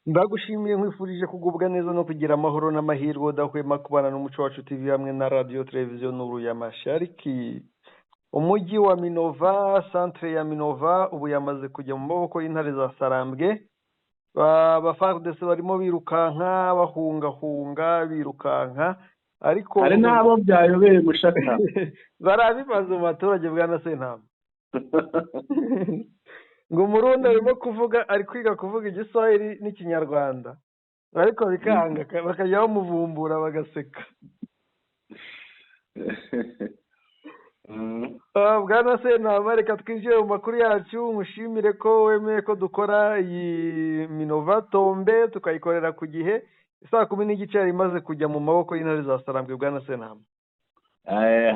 Ndagushimiye nkwifurije kugubwa neza no kugira amahoro n'amahirwe udahwema kubana n'umuco wacu TV hamwe na radio televiziyo Nuru ya Mashariki. Umujyi wa Minova, centre ya Minova ubu yamaze kujya mu maboko y'intare za Sarambwe. Abafardese barimo birukanka bahungahunga birukanka ariko hari n'abo byayobeye gushaka barabimaze mu baturage bwa Nasentama. Ngo Murundi arimo kuvuga ari kwiga kuvuga Igiswahili n'Ikinyarwanda ariko bikanga bakajya bamuvumbura bagaseka. Bwana Sentama, reka twinjire mu makuru yacu. Mushimire ko wemeye ko dukora iyi Minova Tombe tukayikorera ku gihe. Saa 10:30 yari imaze kujya mu maboko y'intare za Sarambwe. Bwana Sentama,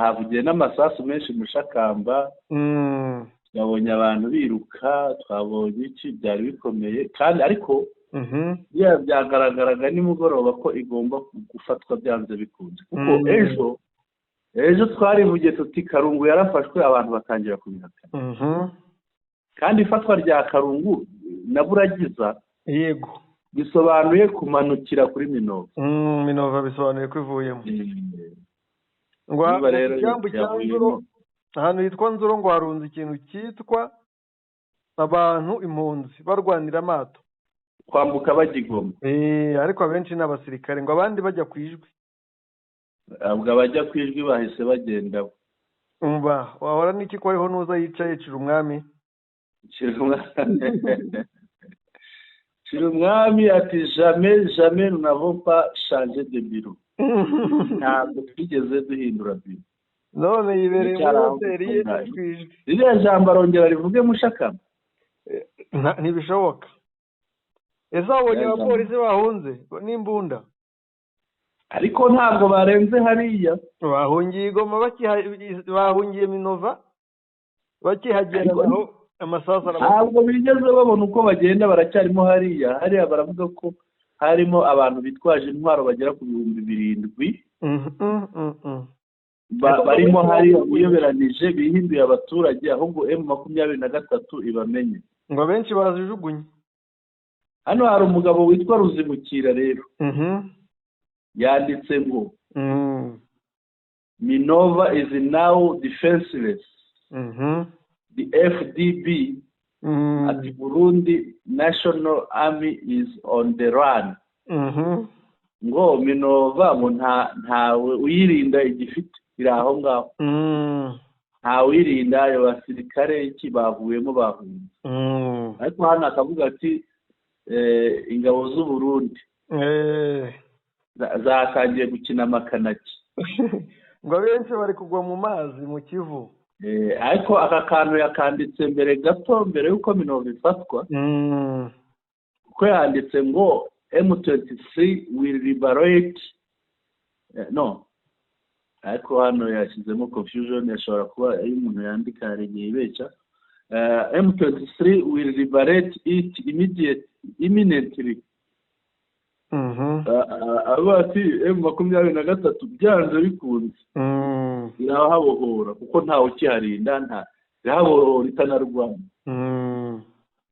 havugiye n'amasasu menshi mushakamba. Twabonye abantu biruka, twabonye iki byari bikomeye kandi ariko byagaragaraga nimugoroba ko igomba gufatwa byanze bikunze kuko ejo twarivugiye tuti Karungu yarafashwe, abantu batangira kubihakana. Kandi ifatwa rya Karungu na Buragiza yego bisobanuye kumanukira kuri Minova. Minova bisobanuye ko ivuyemo. Ngo cyambu cyanzuro ahantu hitwa Nzuro ngo harunze ikintu cyitwa abantu impunzi barwanira amato kwambuka bagigoma. Ariko abenshi n'abasirikare ngo abandi bajya kwijwi. Abwo abajya kwijwi bahise bagenda. Wahora n'iki ko ariho nuza yicaye cira umwami. Cira umwami ati jamais nous n'avons pas changé de bureau. Ntabwo twigeze duhindura biro. None yibereye muri hoteli ye twijwi. Iriya jambo arongera rivuge mushakama. Ntibishoboka. Ese abonye abapolisi bahunze n'imbunda. Ariko ntabwo barenze hariya. Bahungiye Igoma bahungiye Minova bakihagera naho amasasu ntabwo bigeze babona uko bagenda, baracyarimo hariya. Hariya baravuga ko harimo abantu bitwaje intwaro bagera ku 7,000. Barimo hariya uyoberanije bihinduye abaturage ahubwo M23 ibamenye. Ngo benshi bazijugunye. Hano hari umugabo witwa Ruzimukira rero. Yanditse ngo Minova is now defenseless. The FDB at Burundi National Army is on the run. Ngo Minova ngo ntawe uyirinda igifite iraho ngaho. Ntawe uyirinda ayo basirikare iki bavuyemo bahunze. Ariko hano akavuga ati ingabo z'u Burundi zatangiye gukina amakanaki. Ngo benshi bari kugwa mu mazi mu Kivu. Ariko aka kantu yakanditse mbere gato mbere yuko Minova ifatwa. Kuko yanditse ngo M23 will liberate no. Ariko hano yashyizemo confusion, yashobora kuba iyo umuntu yandika yaregeye ibeca. M23 will liberate it imminently. Abati M23 byanze bikunze irahabohora kuko ntawe ukiharinda, irahabohora itanarwana.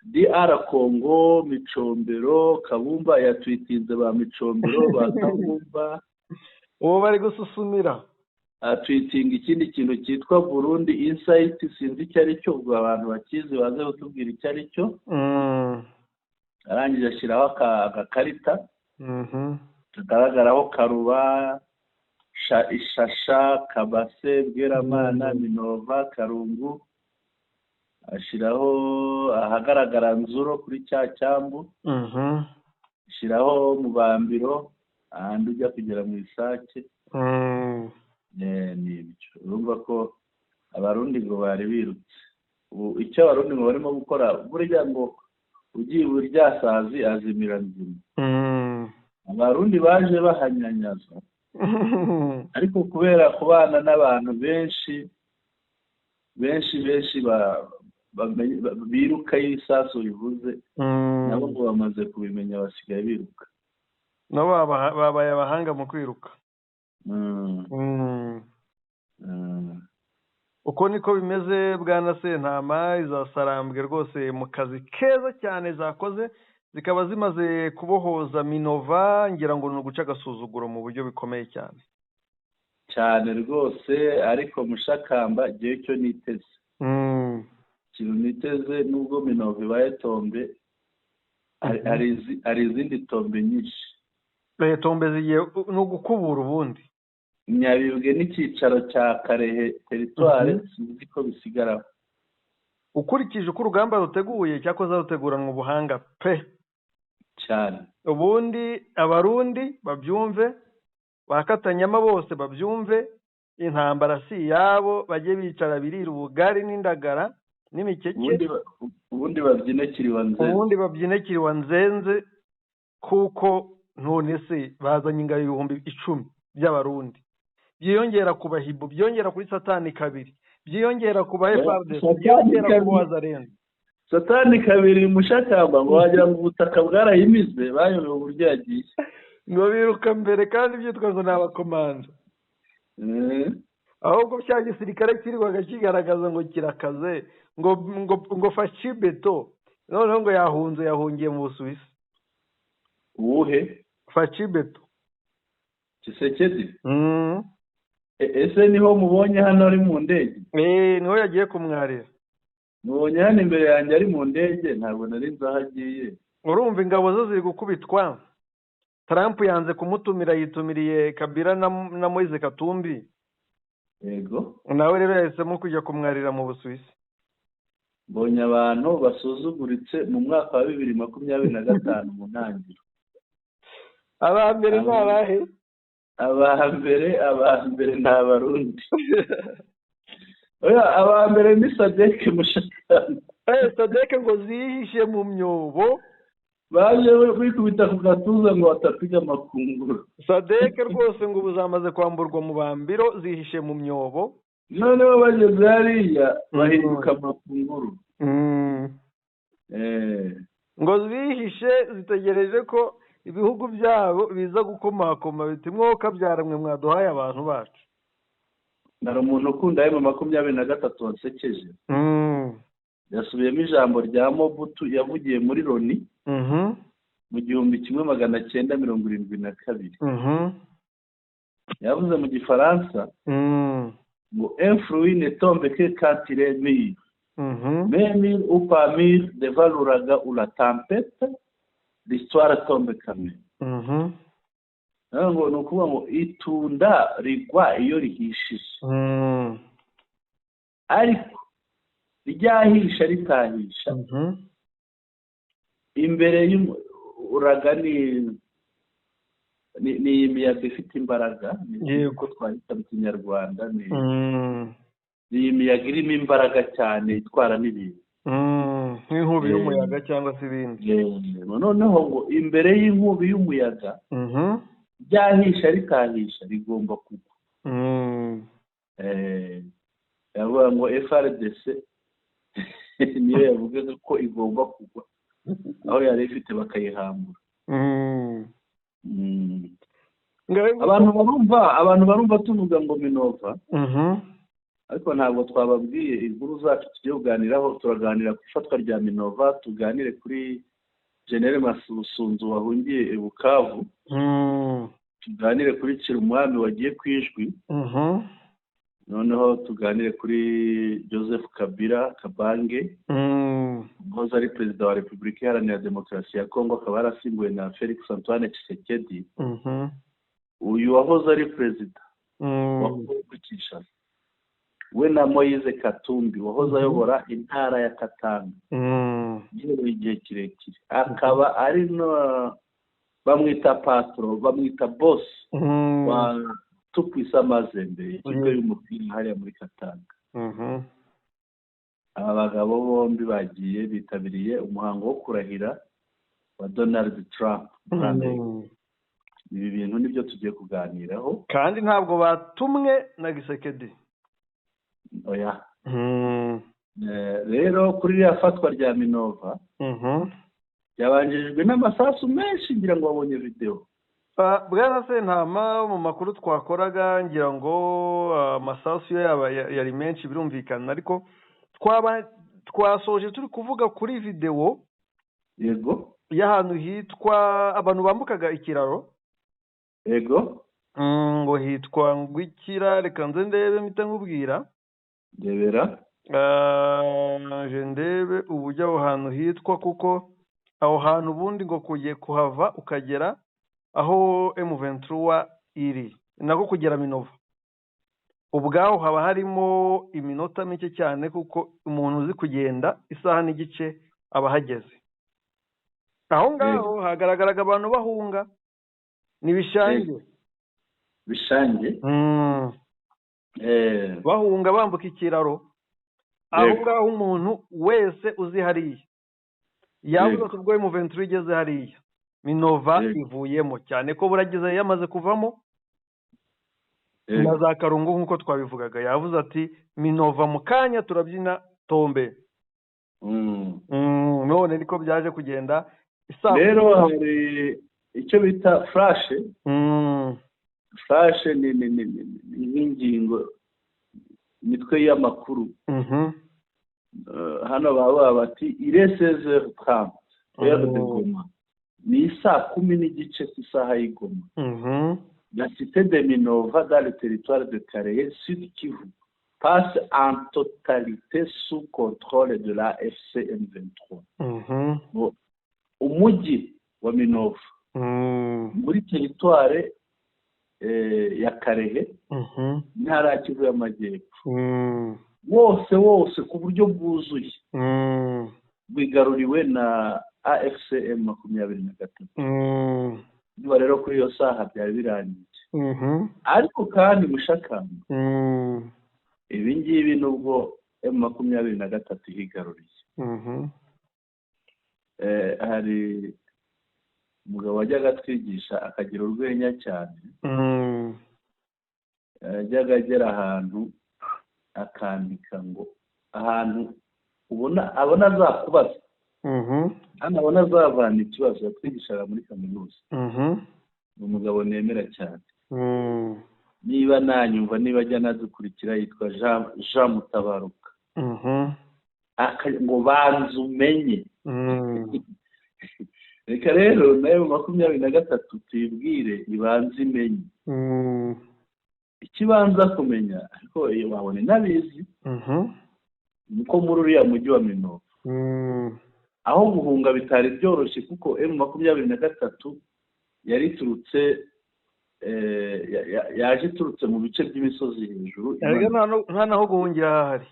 DR Congo Micombero Kabumba yatwitinze ba Micombero ba Kabumba uwo bari gususumira. Atwitinga ikindi kintu cyitwa Burundi Insight, sinzi icyo ari cyo, ubwo abantu bakizi baze kutubwira icyo ari cyo. Arangije ashyiraho agakarita kagaragaraho Karuba, Ishasha, Kabase, Bweramana, Minova, Karungu. Ashyiraho ahagaragara Nzuro kuri cya cyambu. Ashyiraho Mubambiro ahandi ujya kugera mu Isake. Nibyo urumva ko abarundi ngo bari birutse. Icyo abarundi ngo barimo gukora burya ngo ugiye buryasazi azimira nzima. Abarundi baje bahanyanyaza ariko kubera kubana n'abantu benshi biruka y'isasu bivuze nabo ngo bamaze kubimenya basigaye biruka. Nabo babaye abahanga mu kwiruka. Uko niko bimeze Bwana Sentama. Iza Sarambwe rwose mu kazi keza cyane zakoze zikaba zimaze kubohoza Minova, ngira ngo ni uguca agasuzuguro mu buryo bikomeye cyane cyane rwose. Ariko Mushakamba igihe cyo niteze ikintu niteze, nubwo Minova ibaye tombe, hari izindi tombe nyinshi. tombe zigiye ni ugukubura ubundi. Nyabibwe n'icyicaro cya Karehe teritware sinzi ko bisigaraho. Ukurikije uko urugamba ruteguye cyakoze ruteguranwa ubuhanga pe cyane. Ubundi abarundi babyumve, bakatanyama bose babyumve, intambara si yabo, bajye bicara birira ubugari n'indagara n'imikeke, ubundi babyine kiriwa nzenze, kuko none se bazanye ingabo 10,000 by'abarundi, byiyongera ku bahibu, byiyongera kuri satani kabiri, byiyongera ku ba FARDC, byiyongera ku Wazalendo. Satani kabiri Mushakamba ngo wagira ngo ubutaka bwarayimize, bayobewe uburyo yagiye ngo biruka mbere kandi byitwazo n'abakomando. Ahubwo cya gisirikare kirwaga kigaragaza ngo kirakaze, ngo fashi beto, noneho ngo yahungiye mu Busuwisi. Uwuhe? Fashi beto Tshisekedi. Ese niho mubonye hano ari mu ndege? Niho yagiye kumwarira. Mubonye hano imbere yanjye ari mu ndege, ntabwo nari nzi aho agiye. Urumva ingabo zo ziri gukubitwa. Trump yanze kumutumira, yitumiriye Kabila na Moise Katumbi. Yego. Nawe rero yahisemo kujya kumwarira mu Busuwisi. Mbonye abantu basuzuguritse mu mwaka wa 2025 mu ntangiriro. Abambere n'abahe? Abambere n'abarundi. Oya, abambere ni Sadek Mushakamba. Sadek ngo zihishe mu myobo, baje bikubita ku gatuza ngo batapiga amakunguru. Sadek rwose ngo buzamaze kwamburwa mu bambiro, zihishe mu myobo, noneho bageze hariya bahinduka amakunguru. Ngo zihishe zitegereje ko ibihugu byabo biza gukomakoma biti mwoka byaramwe mwaduhaye abantu bacu. Nari umuntu ukunda M23 wansekeje. Yasubiyemo ijambo rya Mobutu yavugiye muri Loni mu 1972. Yavuze mu Gifaransa ngo un fruit ne tombe que quand il est mûr. Même ou pas mûr, devant l'ouragan ou la tempête, l'histoire tombe quand même. Ngo ni ukuvuga ngo itunda rigwa iyo rihishije, ariko ryahisha ritahisha imbere y'uraga ni imiyaga ifite imbaraga. Yego, twahita mu Kinyarwanda ni imiyaga irimo imbaraga cyane itwara n'ibintu nk'inkubi y'umuyaga cyangwa se ibindi. Noneho ngo imbere y'inkubi y'umuyaga ryahisha ritahisha rigomba kugwa. Yavuga ngo FARDC niyo yavugaga ko igomba kugwa, aho yari ifite bakayihambura. Abantu barumva tuvuga ngo Minova, ariko ntabwo twababwiye inkuru zacu tugiye kuganiraho. Turaganira ku ifatwa rya Minova, tuganire kuri General Masunzu wahungiye i Bukavu, tuganire kuri Cirumwami wagiye ku Ijwi, noneho tuganire kuri Joseph Kabila Kabange, uhoze ari perezida wa Repubulika Iharanira Demokarasi ya Kongo, akaba yarasimbuwe na Felix Antoine Tshisekedi. Uyu wahoze ari perezida wa Kongo Kinshasa, we na Moise Katumbi wahoze ayobora intara ya Katanga igihe kirekire, akaba ari no bamwita patro, bamwita boss wa Tukwisa Mazembe, ikigo y'umupira hariya muri Katanga. Aba bagabo bombi bagiye bitabiriye umuhango wo kurahira wa Donald Trump. Ibi bintu nibyo tugiye kuganiraho, kandi ntabwo batumwe na Gisekedi. Oya. Rero kuri ya fatwa rya Minova yabanjirijwe n'amasasu menshi, ngira ngo wabonye video. Bwana Sentama, mu makuru twakoraga ngira ngo amasasu yari menshi birumvikana, ariko twasoje turi kuvuga kuri video. Yego. y'ahantu hitwa abantu bambukaga ikiraro. Yego. Ngo hitwa ngwikira, reka nze ndebe mpita nkubwira. Ndebera. Je ndebe ubujya aho hantu hitwa, kuko aho hantu ubundi ngo kugiye kuhava ukagera aho M23 iri, nako kugera Minova ubwaho haba harimo iminota mike cyane, kuko umuntu uzi kugenda isaha n'igice aba hageze. Aho ngaho hagaragaraga abantu bahunga, ni Bishange. Bishange. Bahunga bambuka ikiraro. Aho ngaho umuntu wese uzi hariya yavuze ubwo M23 igeze hariya Minova ivuyemo, cyane ko buragize yamaze kuvamo na za Karungu nk'uko twabivugaga. Yavuze ati Minova mu kanya turabyina tombe. None niko byaje kugenda. Rero hari icyo bita flash. Flash ni ingingo mitwe y'amakuru. Hano baba bati ireseze Trump heure de Goma, ni saa 10 n'igice ku isaha y'Igoma. La cité de Minova dans le territoire de Karehe, Sud Kivu, passe en totalité sous contrôle de la FCM23. Umujyi wa Minova muri territoire ya Karehe, ntara ya Kivu y'Amajyepfo, wose ku buryo bwuzuye bigaruriwe na AFCM 23. Niba rero kuri iyo saha byari birangiye. Ariko kandi mushakamba ibi ngibi nubwo M23 higaruriye. Hari umugabo wajyaga twigisha akagira urwenya cyane. Yajyaga agera ahantu akandika ngo ahantu abona azakubaza, hano abona azavana ikibazo. Yatwigishaga muri kaminuza. Ni umugabo nemera cyane. Niba nanyumva, niba ajya nadukurikira, yitwa Jean Mutabaruka. Ngo banza umenye. Reka rero nayo 23 tuyibwire ibanza imenye. Ikibanza kumenya, ariko wabone nabizi, niko muri uriya mujyi wa Minova aho guhunga bitari byoroshye, kuko M23 yari turutse yaje turutse mu bice by'imisozi hejuru. Nta naho guhungira hahari.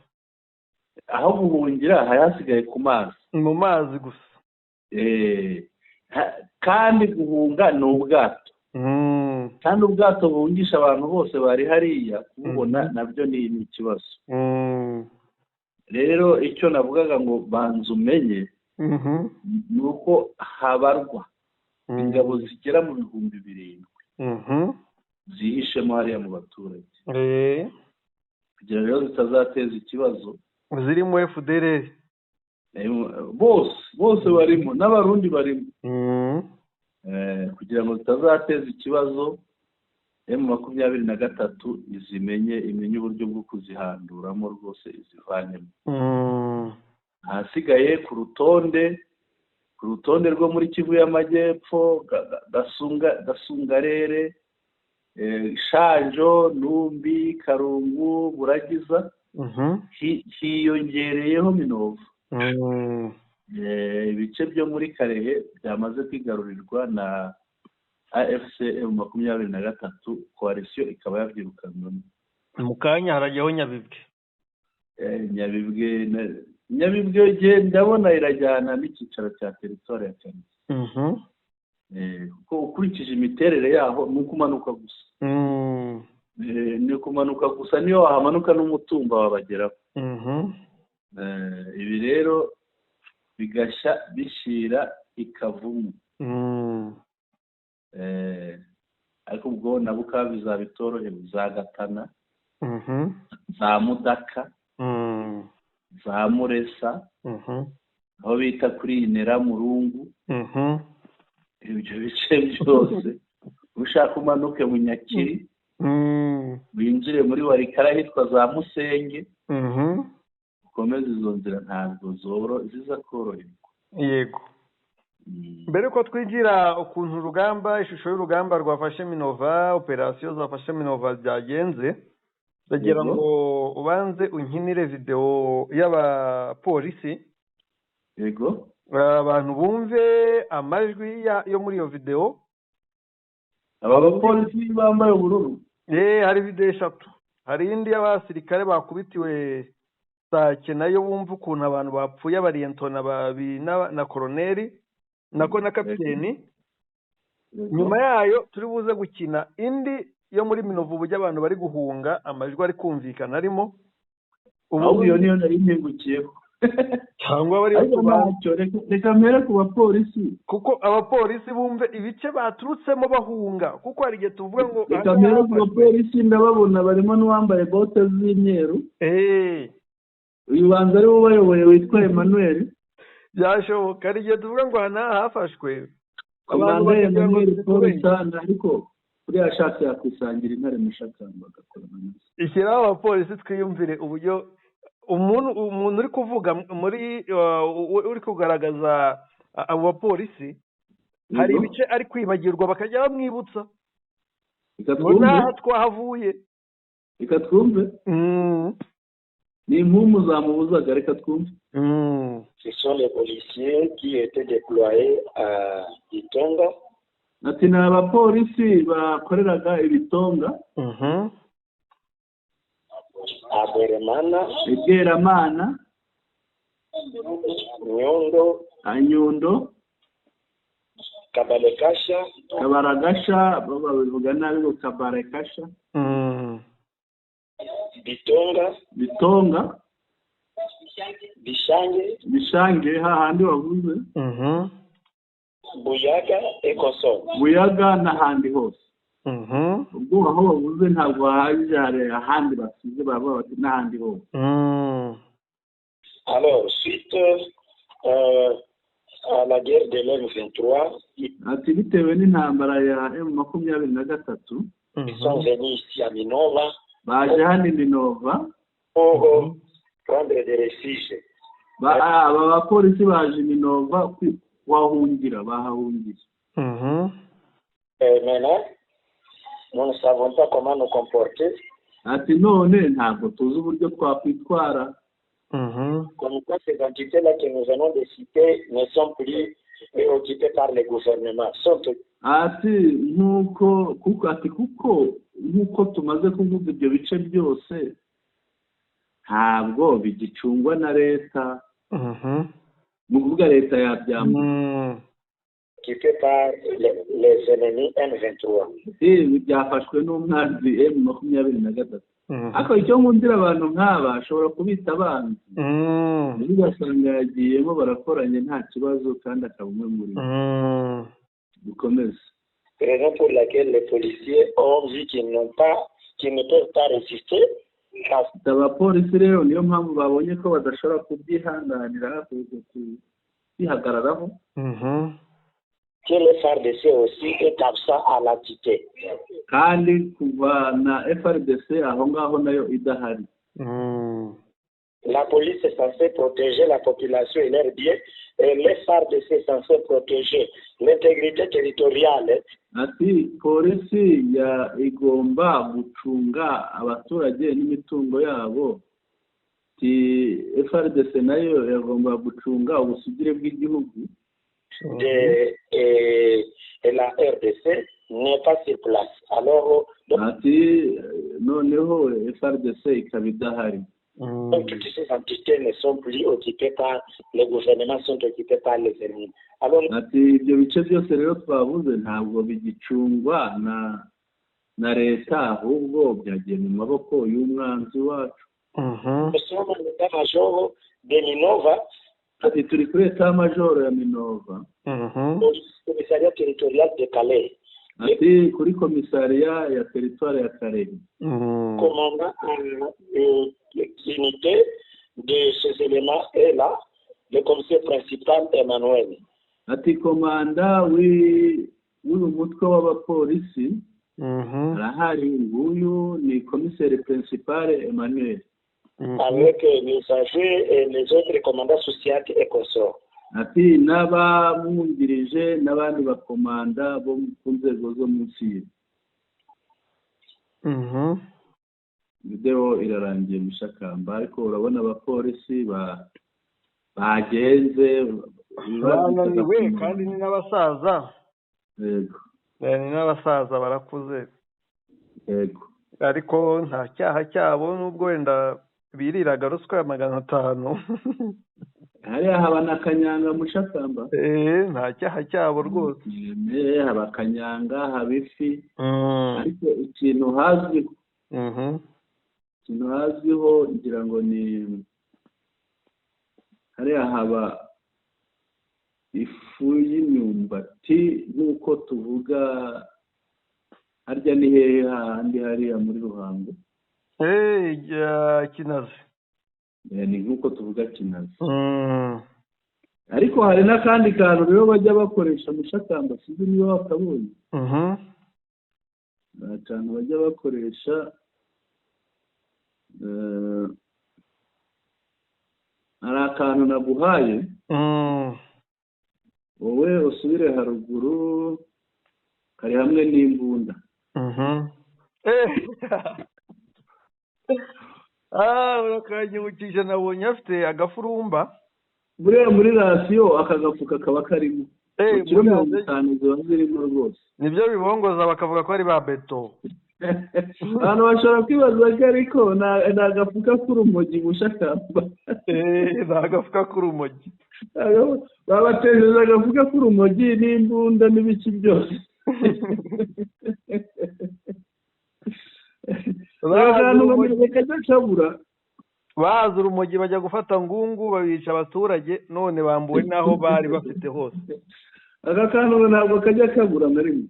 Aho guhungira hayasigaye ku mazi, mu mazi gusa. Kandi guhunga ni ubwato. Kandi ubwato buhungisha abantu bose bari hariya, kububona nabyo ni ikibazo. Rero icyo navugaga ngo banza umenye, ni uko habarwa ingabo zigera mu 7,000 zihishemo hariya mu baturage, kugira rero zitazateza ikibazo. Zirimo FDLR bose barimo, n'abarundi barimo. Kugira ngo zitazateza ikibazo, M23 imenye uburyo bwo kuzihanduramo rwose, izivanemo. Ahasigaye ku rutonde rwo muri Kivu y'Amajyepfo, Gasungarere, Shanjo, Numbi, Karungu, Buragiza, hiyongereyeho Minova. Ibice byo muri Karehe byamaze kwigarurirwa na AFCM 23, coalition ikaba yabyirukanwe. Mu kanya harajyaho Nyabibwe. Nyabibwe ndabona irajyana n'icyicaro cya territoire ya Karehe. Kuko ukurikije imiterere yaho ni ukumanuka gusa. Ni ukumanuka gusa, niyo wahamanuka n'umutumba wabageraho. Ibi rero bigashya bishira ikavumu. Ariko ubwo na Bukavu bizabitorohe, buzagatana, za Mudaka, za Muresa, aho bita kuri Inera Murungu. Ibyo bice byose ushaka umanuke mu Nyakiri, winjire muri Warikara hitwa za Musenge, ukomeze izo nzira ntabwo ziza koroherwa. Yego. mbere ko twigira ukuntu urugamba ishusho y'urugamba rwafashe Minova operasiyo zafashe Minova byagenze ndagira ngo ubanze unkinire video y'abapolisi yego abantu bumve amajwi yo muri iyo video. aba bapolisi bambaye ubururu hari video 3, hari indi y'abasirikare bakubitiwe Sake nayo bumva ukuntu abantu bapfuye abariyentona na koroneri nako na kapiteni. Nyuma yayo turi buze gukina indi yo muri Minova ubujya abantu bari guhunga amajwi ari kumvikana arimo ubu iyo niyo nari ntegukiyeho cyangwa bari reka mbere ku bapolisi kuko abapolisi bumve ibice baturutsemo bahunga kuko hari igihe tuvuga ngo reka mbere ku bapolisi ndababona barimo n'uwambaye bote z'imyeru uyu banza ari wo bayoboye witwa Emmanuel byashoboka hari igihe tuvuga ngo hana hafashwe abantu bagira ngo polisi ariko kuri ashaka yakwisangira intare mushakamba agakorana neza ishyiraho abapolisi twiyumvire uburyo umuntu uri kuvuga muri uri kugaragaza abo bapolisi hari ibice ari kwibagirwa bakajya bamwibutsa nta twahavuye reka twumve ni impumu zamubuzaga reka twumve. Ce sont les policiers qui étaient déployés à Itonga. Ati ni abapolisi bakoreraga ibitonga Bweramana Nyundo Kabaragasha babivuga nabi ngo Kabarekasha Bitonga Bishange hahandi wavuze Buyaga n'ahandi hose ubwo aho bavuze ntabwo haje hari ahandi basize baba bati n'ahandi hose. Alors suite à la guerre de l'M23 ati bitewe n'intambara ya M23 ils sont venus ici à Minova baje hano Minova pour prendre des refuges. aba bapolisi baje Minova bahahungira. Maintenant nous ne savons pas comment nous comporter. Ati none ntabwo tuzi uburyo twakwitwara. Comme quoi ces entités-là que nous allons de citer ne sont plus occupées par le gouvernement. Ati kuko tumaze kuvuga ibyo bice byose ntabwo bigicungwa na leta. Mu kuvuga leta yabyamba occupé par les ennemis M23. Byafashwe n'umwanzi M23. Ako icyo nkundira abantu nk'aba ashobora kubita abanzi. Ugasanga yagiyemo barakoranye nta kibazo kandi akaba umwe muri bo. Dukomeze. Raison pour laquelle les policiers ont vu qu'ils ne peuvent pas résister. Abapolisi rero niyo mpamvu babonye ko badashobora kubyihanganira kwihagararaho. Que le FARDC aussi est absent à l'entité. Kandi kuva na FARDC aho ngaho nayo idahari. La police est censée protéger la population et leurs biens, et le FARDC est censé protéger l'intégrité territoriale. Ati polisi igomba gucunga abaturage n'imitungo yabo. FARDC nayo yagomba gucunga ubusugire bw'igihugu. Et la RDC n'est pas sur place. Alors, noneho FARDC ikaba idahari. Donc toutes ces entités ne sont plus occupées par le gouvernement, sont occupées par les ennemis. Alors, ibyo bice byose rero twavuze ntabwo bigicungwa na leta ahubwo byagiye mu maboko y'umwanzi wacu. Nous sommes en état-major de Minova. Ati turi kuri état-major ya Minova. Commissariat territorial de Calais. Ati kuri commissariat ya territoire ya Calais. Commandant l'unité de ces éléments est là, le commissaire principal Emmanuel. Ati komanda w'uyu mutwe w'abapolisi arahari, nguyu ni commissaire principal Emmanuel. Avec les âgés et les autres commandants sociaux et consorts. ati n'abamwungirije n'abandi bakomanda bo ku nzego zo munsi ye. Video irarangiye Mushakamba, ariko urabona abapolisi bagenze bananiwe kandi ni n'abasaza. Yego. Ni n'abasaza barakuze. Yego. Ariko nta cyaha cyabo nubwo wenda biriraga ruswa ya 500. Hariya haba na Kanyanga Mushakamba. Nta cyaha cyabo rwose. Haba Kanyanga, haba ifi. Ariko ikintu hazwiho. Ikintu hazwiho ngira ngo ni hariya haba ifu y'imyumbati nk'uko tuvuga harya ni hehe handi hariya muri Ruhango. Kinazi. Ni nk'uko tuvuga Kinazi. Ariko hari n'akandi kantu rero bajya bakoresha Mushakamba, sinzi niba bakabonye. Akantu bajya bakoresha hari akantu naguhaye. Wowe usubire haruguru, kari hamwe n'imbunda. Urakanyibukije, nabonye afite agafurumba. Buriya muri rasiyo akagafuka kaba karimo. Kilo 50 ziba zirimo rwose. Nibyo bibongoza bakavuga ko ari ba beto. Abantu bashobora kwibaza ko ariko ni agafuka k'urumogi Mushakamba. Ni agafuka k'urumogi. Babatejeje agafuka k'urumogi n'imbunda n'ibiki byose. Baza urumogi bajya gufata Ngungu, babica abaturage, none bambuwe n'aho bari bafite hose. Aka kantu ntabwo kajya kabura na rimwe.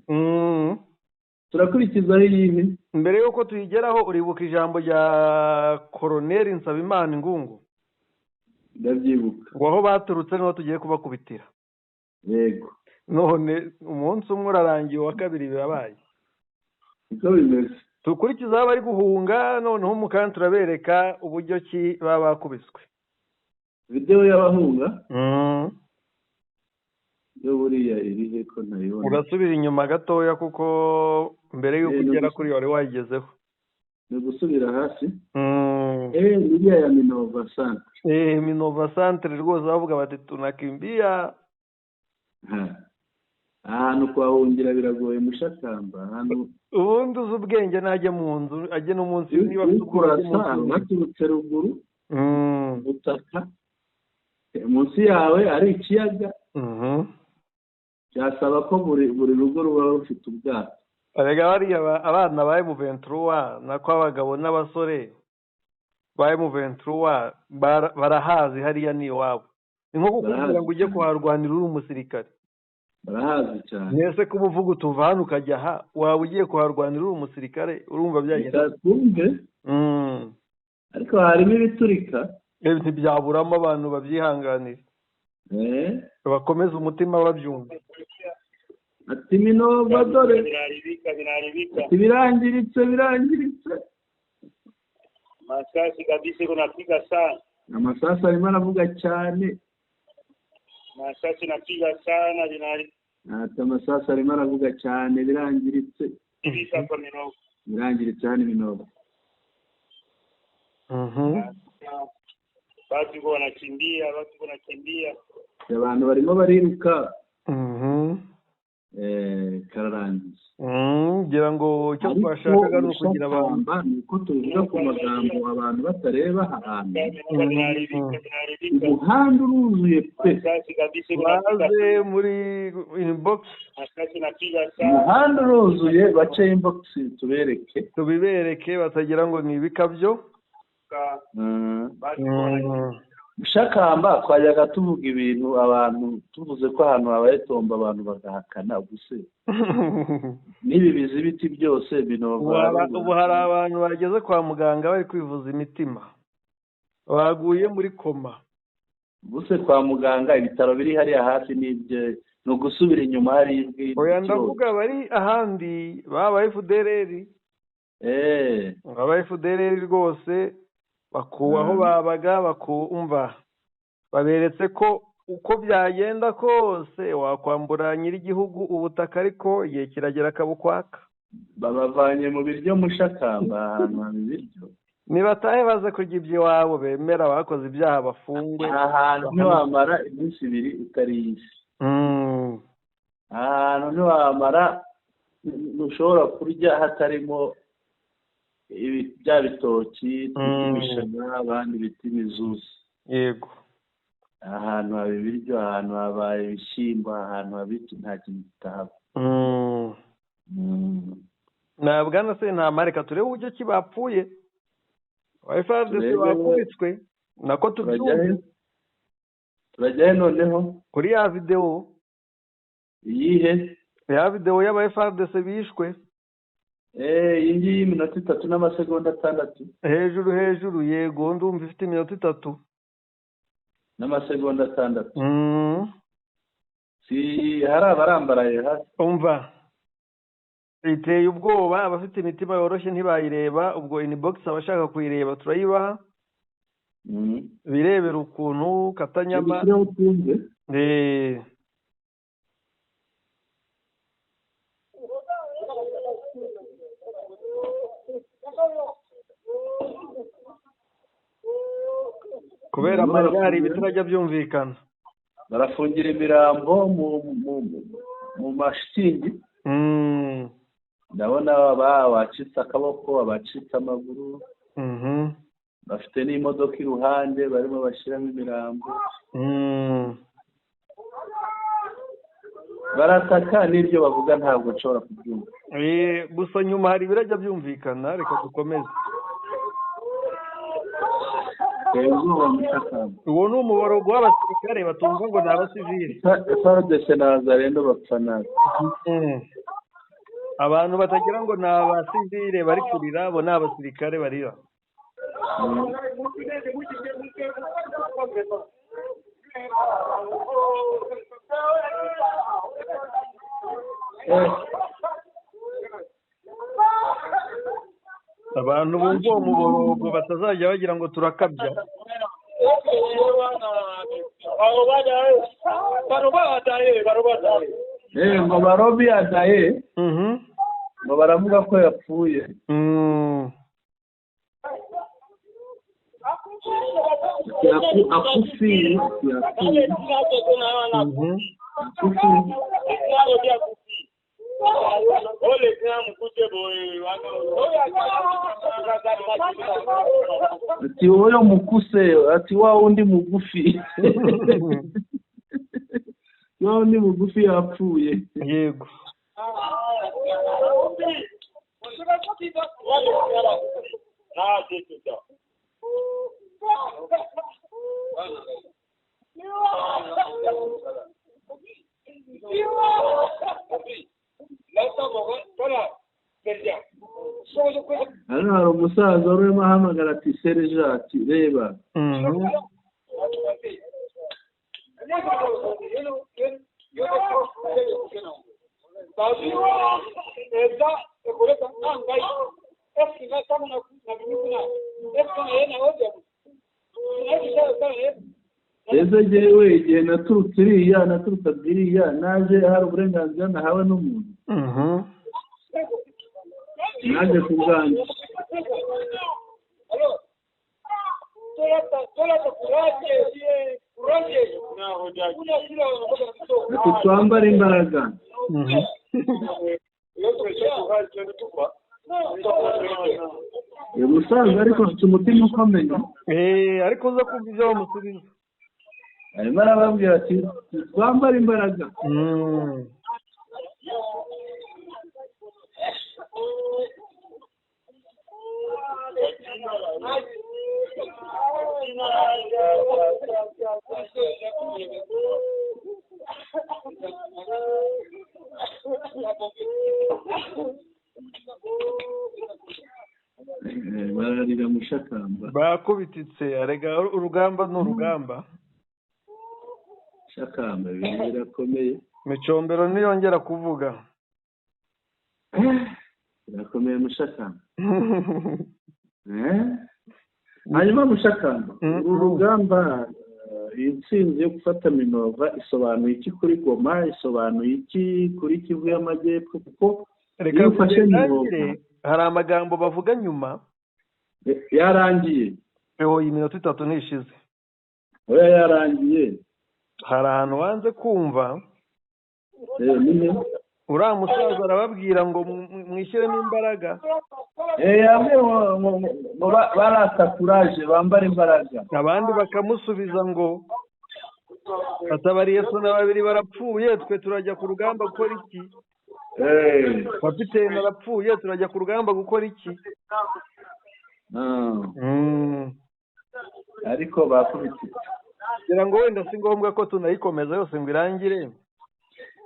Turakurikizaho iyihe? Mbere yuko tuyigeraho, uribuka ijambo rya Koloneli Nsabimana Ngungu? Ndabyibuka. Ngo aho baturutse niho tugiye kubakubitira. Yego. None umunsi umwe urarangiye, wa kabiri birabaye. Iko bimeze. Tukurikizaho bari guhunga, noneho umukandi turabereka uburyo ki baba bakubiswe. Video y'abahunga? Yo buriya irihe ko ntayibona. Urasubira inyuma gatoya kuko mbere yuko ugera kuri wari wayigezeho. Ni gusubira hasi? Iriya ya Minova Centre. Minova Centre rwose bavuga bati tunakimbia. Ahantu kwahungira biragoye Mushakamba. Ubundi uzi ubwenge najye mu nzu, ajye no munsi niba baturutse ruguru. Butaka. Munsi yawe ari ikiyaga. Byasaba ko buri rugo ruba rufite ubwato. Abega bari abana ba M23 nako abagabo n'abasore ba M23 barahazi hariya ni iwabo. Ni nko kukugira ngo ujye kuharwanira uri umusirikare. Barahazi cyane. Nese ko uvuga utuva hano ukajya aha, waba ugiye kuharwanira uri umusirikare, urumva byagenda. Ariko harimo ibiturika. Ntibyaburamo abantu babyihanganira. Bakomeza umutima babyumva. Ati Minova dore birangiritse. Masasi kabisa kunapiga sana. Amasasi arimo aravuga cyane. Masasi napiga sana Ati amasasi arimo aravuga cyane, birangiritse. Bisa kwa Minova. Birangiritse hano Minova. Watu wanakimbia. Abantu barimo bariruka. Kararangiza. Ngira ngo icyo twashakaga no kugira abantu nuko tuvuga ku magambo abantu batareba ahantu. Umuhanda uruzuye pe. baze muri inbox. Umuhanda uruzuye, bace inbox tubibereke batagira ngo ni ibikabyo. Mushakamba twajyaga tuvuga ibintu abantu tuvuze ko ahantu habaye tomba abantu bagahakana ubuse. Nibi bizibiti byose Minova. Ubu hari abantu bageze kwa muganga bari kwivuza imitima, baguye muri koma. Ubuse kwa muganga ibitaro biri hariya hafi n'ibyo no gusubira inyuma hari oya ndavuga bari ahandi baba FDLR. Baba FDLR rwose bakuwaho babaga bakumva baberetse ko uko byagenda kose wakwambura nyir'igihugu ubutaka ariko igihe kiragera akabukwaka. babavanye mu biryo mushakamba ahantu haba ibiryo. Nibatahe baze kurya iby'iwabo bemera abakoze ibyaha bafungwe. ahantu ntiwamara iminsi 2 utariye. ahantu ntiwamara ntushobora kurya hatarimo bya bitoki by'imishana abandi biti imizuzi. Yego. ahantu haba ibiryo, ahantu habaye ibishyimbo, ahantu haba iki nta kintu kitahaba. Nabwana se ntamareka turebe uburyo ki bapfuye. FARDC bakubitswe nako tubyumve. turajyayo noneho kuri ya video. iyihe? Ya video y'aba FARDC bishwe. iyi ngiyi y'iminota 3 n'amasegonda 6. Hejuru yego ndumva ifite iminota 3 n'amasegonda 6. si hari abarambaraye hasi. Umva iteye ubwoba, abafite imitima yoroshye ntibayireba, ubwo inbox abashaka kuyireba turayibaha. Birebera ukuntu Katanyama kubera amagare ibiturajya byumvikana. Barafungira imirambo mu mashitingi. Ndabona abacitse akaboko, abacitse amaguru. Bafite n'imodoka iruhande barimo bashyiramo imirambo. Barataka n'ibyo bavuga ntabwo nshobora kubyumva. Gusa nyuma hari ibirajya byumvikana, reka dukomeze. Uwo ni umuborogo w'abasirikare batumva ngo ni abasivili. FARDC naza rero bapfa nabi. Abantu batagira ngo ni abasivili bari kurira, abo ni abasirikare barira. Abantu bumva uwo muborogo batazajya bagira ngo turakabya. Ngo barobi adaye. Ngo baravuga ko yapfuye. Akufi. Ati wowe mukuse, ati wa undi mugufi. Wa undi mugufi yapfuye. Yego. Hano hari umusaza urimo ahamagara ati Serge ati reba. Ese jewe igihe naturutse iriya naturutse iriya naje hari uburenganzira nahawe n'umuntu. Naje kubwanjye. Ati twambara imbaraga. Umusaza ariko afite umutima ukomeye. Ariko uza kumva ibyo bamusubiza. Arimo arababwira ati twambara imbaraga. Bararira mushakamba. Bakubititse arega urugamba n'urugamba. Shakamba birakomeye. Micombero niyongera kuvuga. Birakomeye mushakamba. Hanyuma mushakamba urugamba iyi ntsinzi yo gufata Minova isobanuye iki kuri Goma, isobanuye iki kuri Kivu y'Amajyepfo? Kuko reka ufashe Minova hari amagambo bavuga nyuma yarangiye. iyi minota 3 nishize. Oya yarangiye. Hari ahantu wanze kumva. Nine. Uriya musaza arababwira ngo mwishyiremo imbaraga. Barasa kuraje, bambara imbaraga. Abandi bakamusubiza ngo atabariye so na babiri barapfuye, twe turajya ku rugamba gukora iki? Kapiteni arapfuye, turajya ku rugamba gukora iki? Ariko bakubitse. Kugira ngo wenda si ngombwa ko tunayikomeza yose ngo irangire.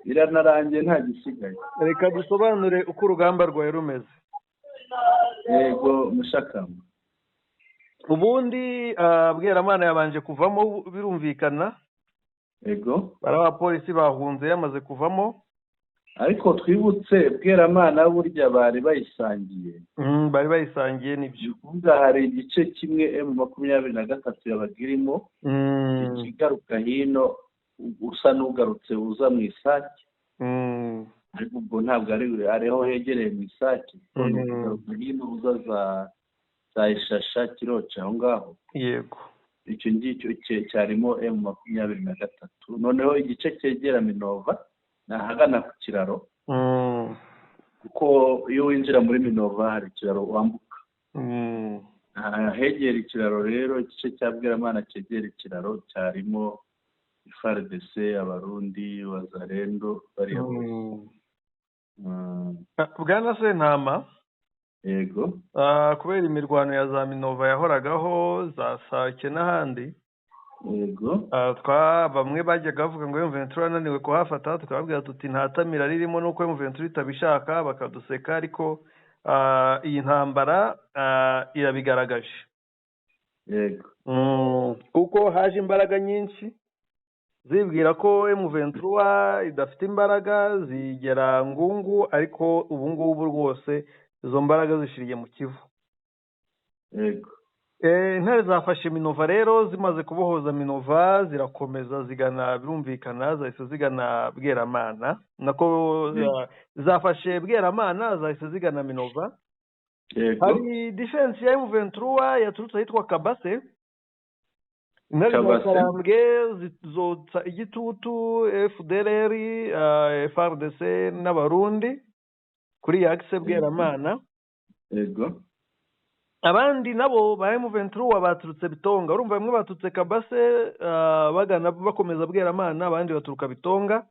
Iranarangiye nta gisigaye. Reka dusobanure uko urugamba rwawe rumeze. Yego mushakamba. Ubundi Bweramana yabanje kuvamo birumvikana. Yego. Abapolisi bahunze yamaze kuvamo. Ariko twibutse Bweramana burya bari bayisangiye. Bari bayisangiye nibyo. Kuvuga hari igice kimwe M23 yabagirimo. Ikigaruka hino usa n'ugarutse uza mu Isake. Ariko ubwo ntabwo ariho hegereye mu Isake. Hino uza za Ishasha Kiroca aho ngaho. Yego. Icyo ngicyo cyarimo M23. Noneho igice cyegera Minova nahagana ku kiraro. Kuko iyo winjira muri Minova hari ikiraro wambuka. Hegera ikiraro rero igice cya Bweramana cyegera ikiraro cyarimo FARDC, Abarundi, Wazalendo bari Bwana Sentama. Yego. Kubera imirwano ya za Minova yahoragaho za Sake n'ahandi. Yego. Bamwe bajyaga bavuga ngo M23 ananiwe kuhafata, tukababwira tuti nta tamira ririmo nuko M23 itabishaka, bakaduseka. Ariko iyi ntambara irabigaragaje. Yego. Kuko haje imbaraga nyinshi zibwira ko M23 idafite imbaraga zigera Ngungu, ariko ubu ngubu rwose izo mbaraga zishiriye mu Kivu. Yego. Intare zafashe Minova rero, zimaze kubohoza Minova zirakomeza zigana birumvikana, zahise zigana Bweramana. Nako zafashe Bweramana zahise zigana Minova. Yego. Hari defense ya M23 yaturutse ahitwa Kabase. Intare zarambwe zotsa igitutu FDLR, FARDC n'Abarundi kuri axe Bweramana. Yego. Abandi nabo ba M23 baturutse Bitonga. Urumva bamwe batutse Kabase bagana bakomeza Bweramana, abandi baturuka Bitonga.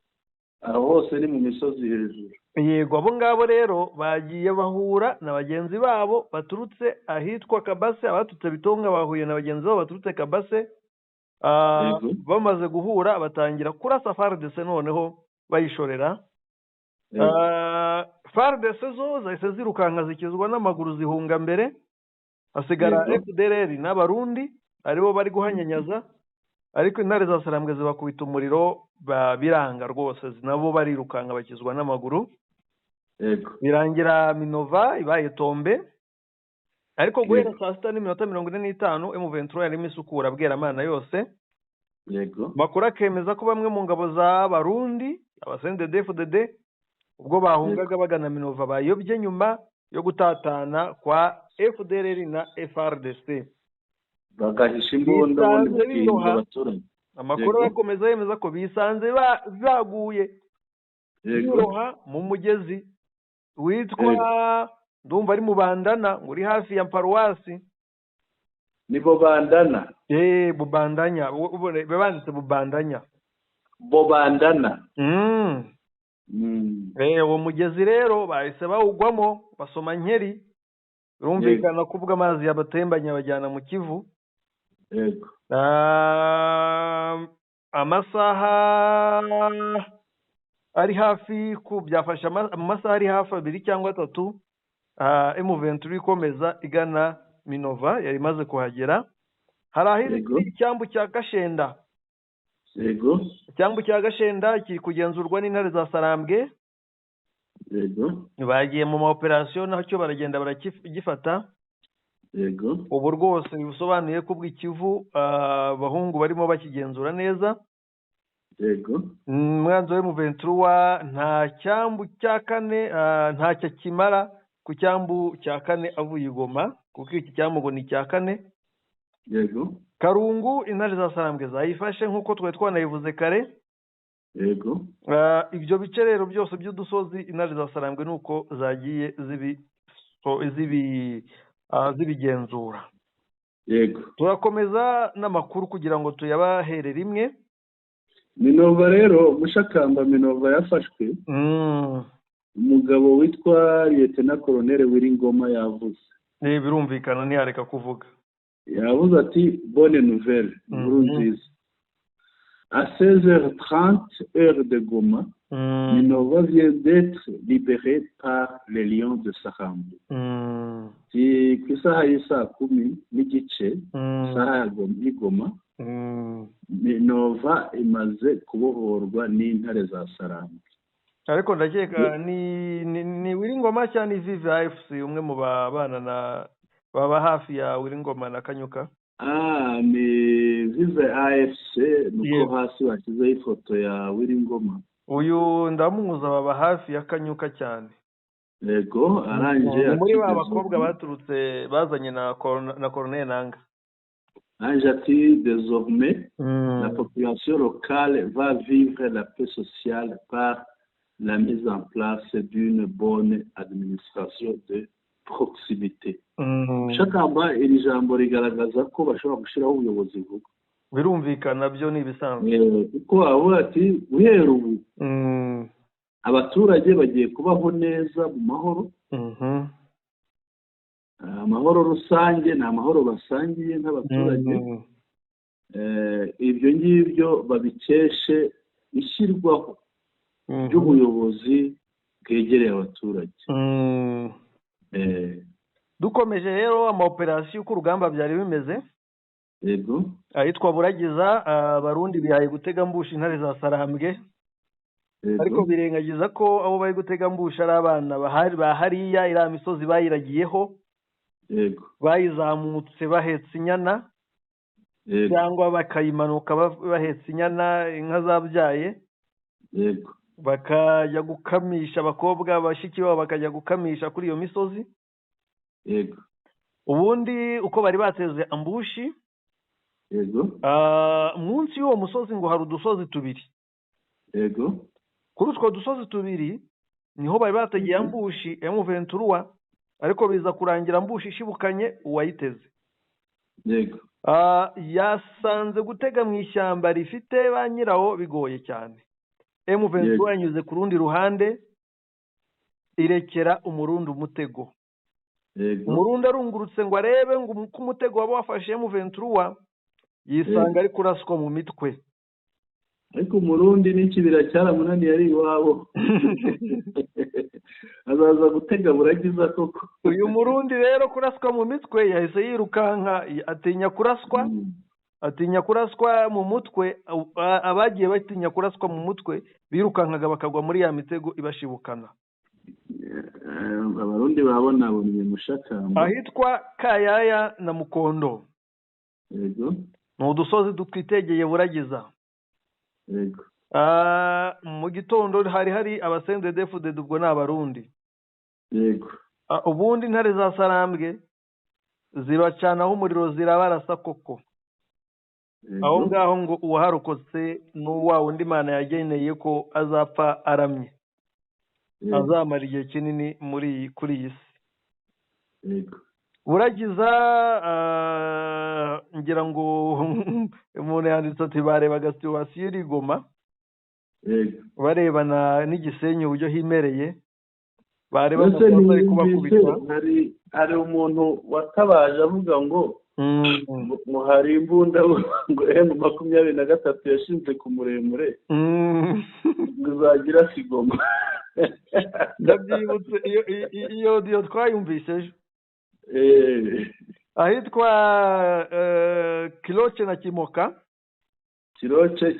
Aho hose ni mu misozi hejuru. Yego, abo ngabo rero bagiye bahura na bagenzi babo baturutse ahitwa Kabase. Abatutse Bitonga bahuye na bagenzi babo baturutse Kabase. Bamaze guhura batangira kurasa FARDC noneho bayishorera. FARDC zo zahise zirukanka zikizwa n'amaguru zihunga mbere. Hasigara FDLR n'Abarundi aribo bari guhanyanyaza, ariko intare za Sarambwe zibakubita umuriro biranga rwose, nabo barirukanka bakizwa n'amaguru. Yego. Birangira Minova ibaye tombe. Ariko guhera saa 6:45 M23 yarimo isukura Bweramana yose. Yego. Makuru akemeza ko bamwe mu ngabo za Barundi, abasendedefdd, ubwo bahungaga bagana Minova bayobye nyuma yo gutatana kwa FDLR na FARDC. Bagahisha imbunda abaturage. Amakuru akomeza yemeza ko bisanze zaguye. Yego. Mu mugezi witwa ndumva ari mu Bandana, muri hafi ya Paruwasi. Nibo Bandana. Bubandanya. Bebanditse Bubandanya. Bobandana. Uwo mugezi rero bahise bawugwamo basoma Nkeri. Birumvikana kuvuga amazi yabatembanya bajyana mu Kivu. Yego. Amasaha ari hafi byafasha amasaha ari hafi 2 cyangwa 3 M23 ikomeza igana Minova yari maze kuhagera. Hari ahiri icyambu cya Gashenda. Yego. Icyambu cya Gashenda kiri kugenzurwa n'intare za Sarambwe. Yego. Bagiye mu operation naho cyo baragenda barakigifata. yego ubu rwose bisobanuye ko ubw'ikivu abahungu barimo bakigenzura neza. yego umwanzi wa M23 nta cyambu cya kane ntacyo kimara ku cyambu cya kane avuye i Goma, kuko iki cyambu ngo ni icya kane. yego Karungu intare za Sarambwe zayifashe nk'uko twari twanayivuze kare. yego ibyo bice rero byose by'udusozi intare za Sarambwe nuko zagiye zibigenzura. yego turakomeza n'amakuru kugira ngo tuyabahere rimwe. Minova rero Mushakamba Minova yafashwe, umugabo witwa Lieutenant Colonel Wiringoma yavuze, birumvikana ntiyareka kuvuga, yavuze ati bonne nouvelle, inkuru nziza. À 16h30 heure de Goma, Minova vient d'être libéré par les Lions de Sarambwe. Ku isaha y'isa 10 n'igice isaha ya Goma, Minova imaze kubohorwa n'intare za Sarambwe. Ariko ndakeka ni Wiringoma cyane Vive AFC, umwe mu babana na baba hafi ya Wiringoma na Kanyuka. Ni Vive AFC, nuko hasi bashyizeho ifoto ya Wiringoma. Uyu ndamuza baba hafi ya Kanyuka cyane. Yego, arangije muri ba bakobwa baturutse bazanye na Colonel Nanga. Désormais, la population locale va vivre la paix sociale par la mise en place d'une bonne administration de proximité. Shakamba iri jambo rigaragaza ko bashobora gushiraho ubuyobozi vuba. Birumvikana byo ni bisanzwe. Kuko abo ati guhera ubu abaturage bagiye kubaho neza mu mahoro. Amahoro rusange ni amahoro basangiye nk'abaturage. Ibyo ngibyo babikeshe ishyirwaho ry'ubuyobozi bwegereye abaturage. Dukomeje rero amaoperasiyo uko urugamba byari bimeze. Yego. Ahitwa Buragiza abarundi bihaye gutega mbushi intare za Sarambwe. Ariko birengagiza ko abo bari gutega mbushi ari abana bahariya iriya misozi bayiragiyeho. Yego. Bayizamutse bahetse inyana. Cyangwa bakayimanuka bahetse inyana inka zabyaye. Yego. Bakajya gukamisha abakobwa bashiki babo bakajya gukamisha kuri iyo misozi. Yego. Ubundi uko bari bateze ambushi. Yego. Munsi y'uwo musozi ngo hari udusozi tubiri. Yego. Kuri utwo dusozi tubiri niho bari bategeye ambushi M23, ariko biza kurangira ambushi ishibukanye uwayiteze. Yego. Yasanze gutega mu ishyamba rifite ba nyirawo bigoye cyane. M23 yanyuze ku rundi ruhande irekera umurundi umutego. Umurundi arungurutse ngo arebe ngo ku mutego waba wafashe M23 yisanga ari kuraswa mu mitwe. Ariko umurundi n'ikibira cyaramunaniye ari iwabo. Azaza gutega Buragiza koko. Uyu murundi rero kuraswa mu mitwe yahise yirukanka atinya kuraswa mu mutwe. Abagiye batinya kuraswa mu mutwe birukankaga bakagwa muri ya mitego ibashibukana. Abarundi babonabonye Mushakamba ahitwa Kayaya na Mukondo. Yego. Ni udusozi twitegeye Buragiza. Yego. Mu gitondo hari abasendedefudede ubwo ni abarundi. Yego. Ubundi intare za Sarambwe zibacanaho umuriro zirabarasa koko. Aho ngaho ngo uwaharokotse n'uwa wundi Imana yageneye ko azapfa aramye. Azamara igihe kinini kuri iyi si. Yego. Buragiza ngira ngo umuntu yanditse ati barebaga situwasiyo iri Goma. Yego. Barebana n'igisenyi uburyo himereye. Bareba ari kubakubita. Hari umuntu watabaje avuga ngo muhari imbunda ngo M23 yashinze ku muremure uzagira sigoma. Ndabyibutse iyo twayumvise ejo. Ahitwa Kiroce na Kimoka.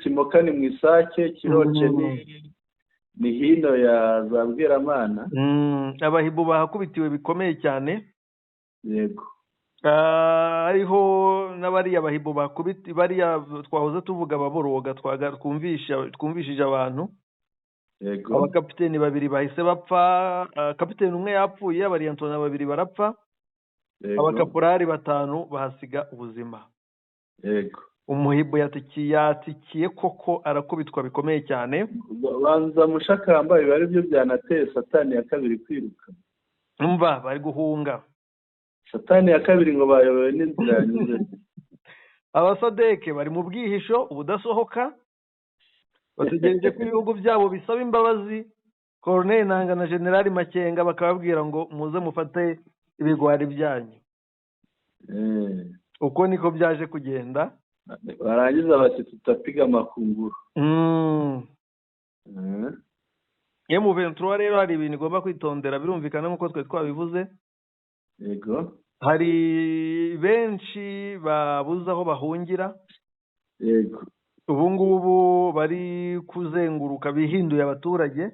Kimoka ni mu Isake, Kiroce ni hino ya za Bweramana. Abahibu bahakubitiwe bikomeye cyane. Yego. hariho n'abariya bahibo bakubita bariya twahoze tuvuga ababoroga twumvishije abantu. yego Abakapiteni babiri bahise bapfa, kapiteni umwe yapfuye, abariyantona babiri barapfa, abakaporari 5 bahasiga ubuzima. yego Umuhibo yatikiye koko arakubitwa bikomeye cyane. banza mushakamba bibari byo byanateye satani ya kabiri kwiruka. Umva bari guhunga. Satani ya kabiri ngo bayoboye n'inzira yanyuze. Abasadeke bari mu bwihisho ubudasohoka, bategereje ko ibihugu byabo bisaba imbabazi. Colonel Nanga na General Makenga bakababwira ngo muze mufate ibigwari byanyu. Uko niko byaje kugenda. Barangiza bati tutapiga makunguru. M23 rero hari ibintu igomba kwitondera, birumvikana nk'uko twe twabivuze. Yego. Hari benshi babuze aho bahungira. Yego. Ubu ngubu bari kuzenguruka bihinduye abaturage.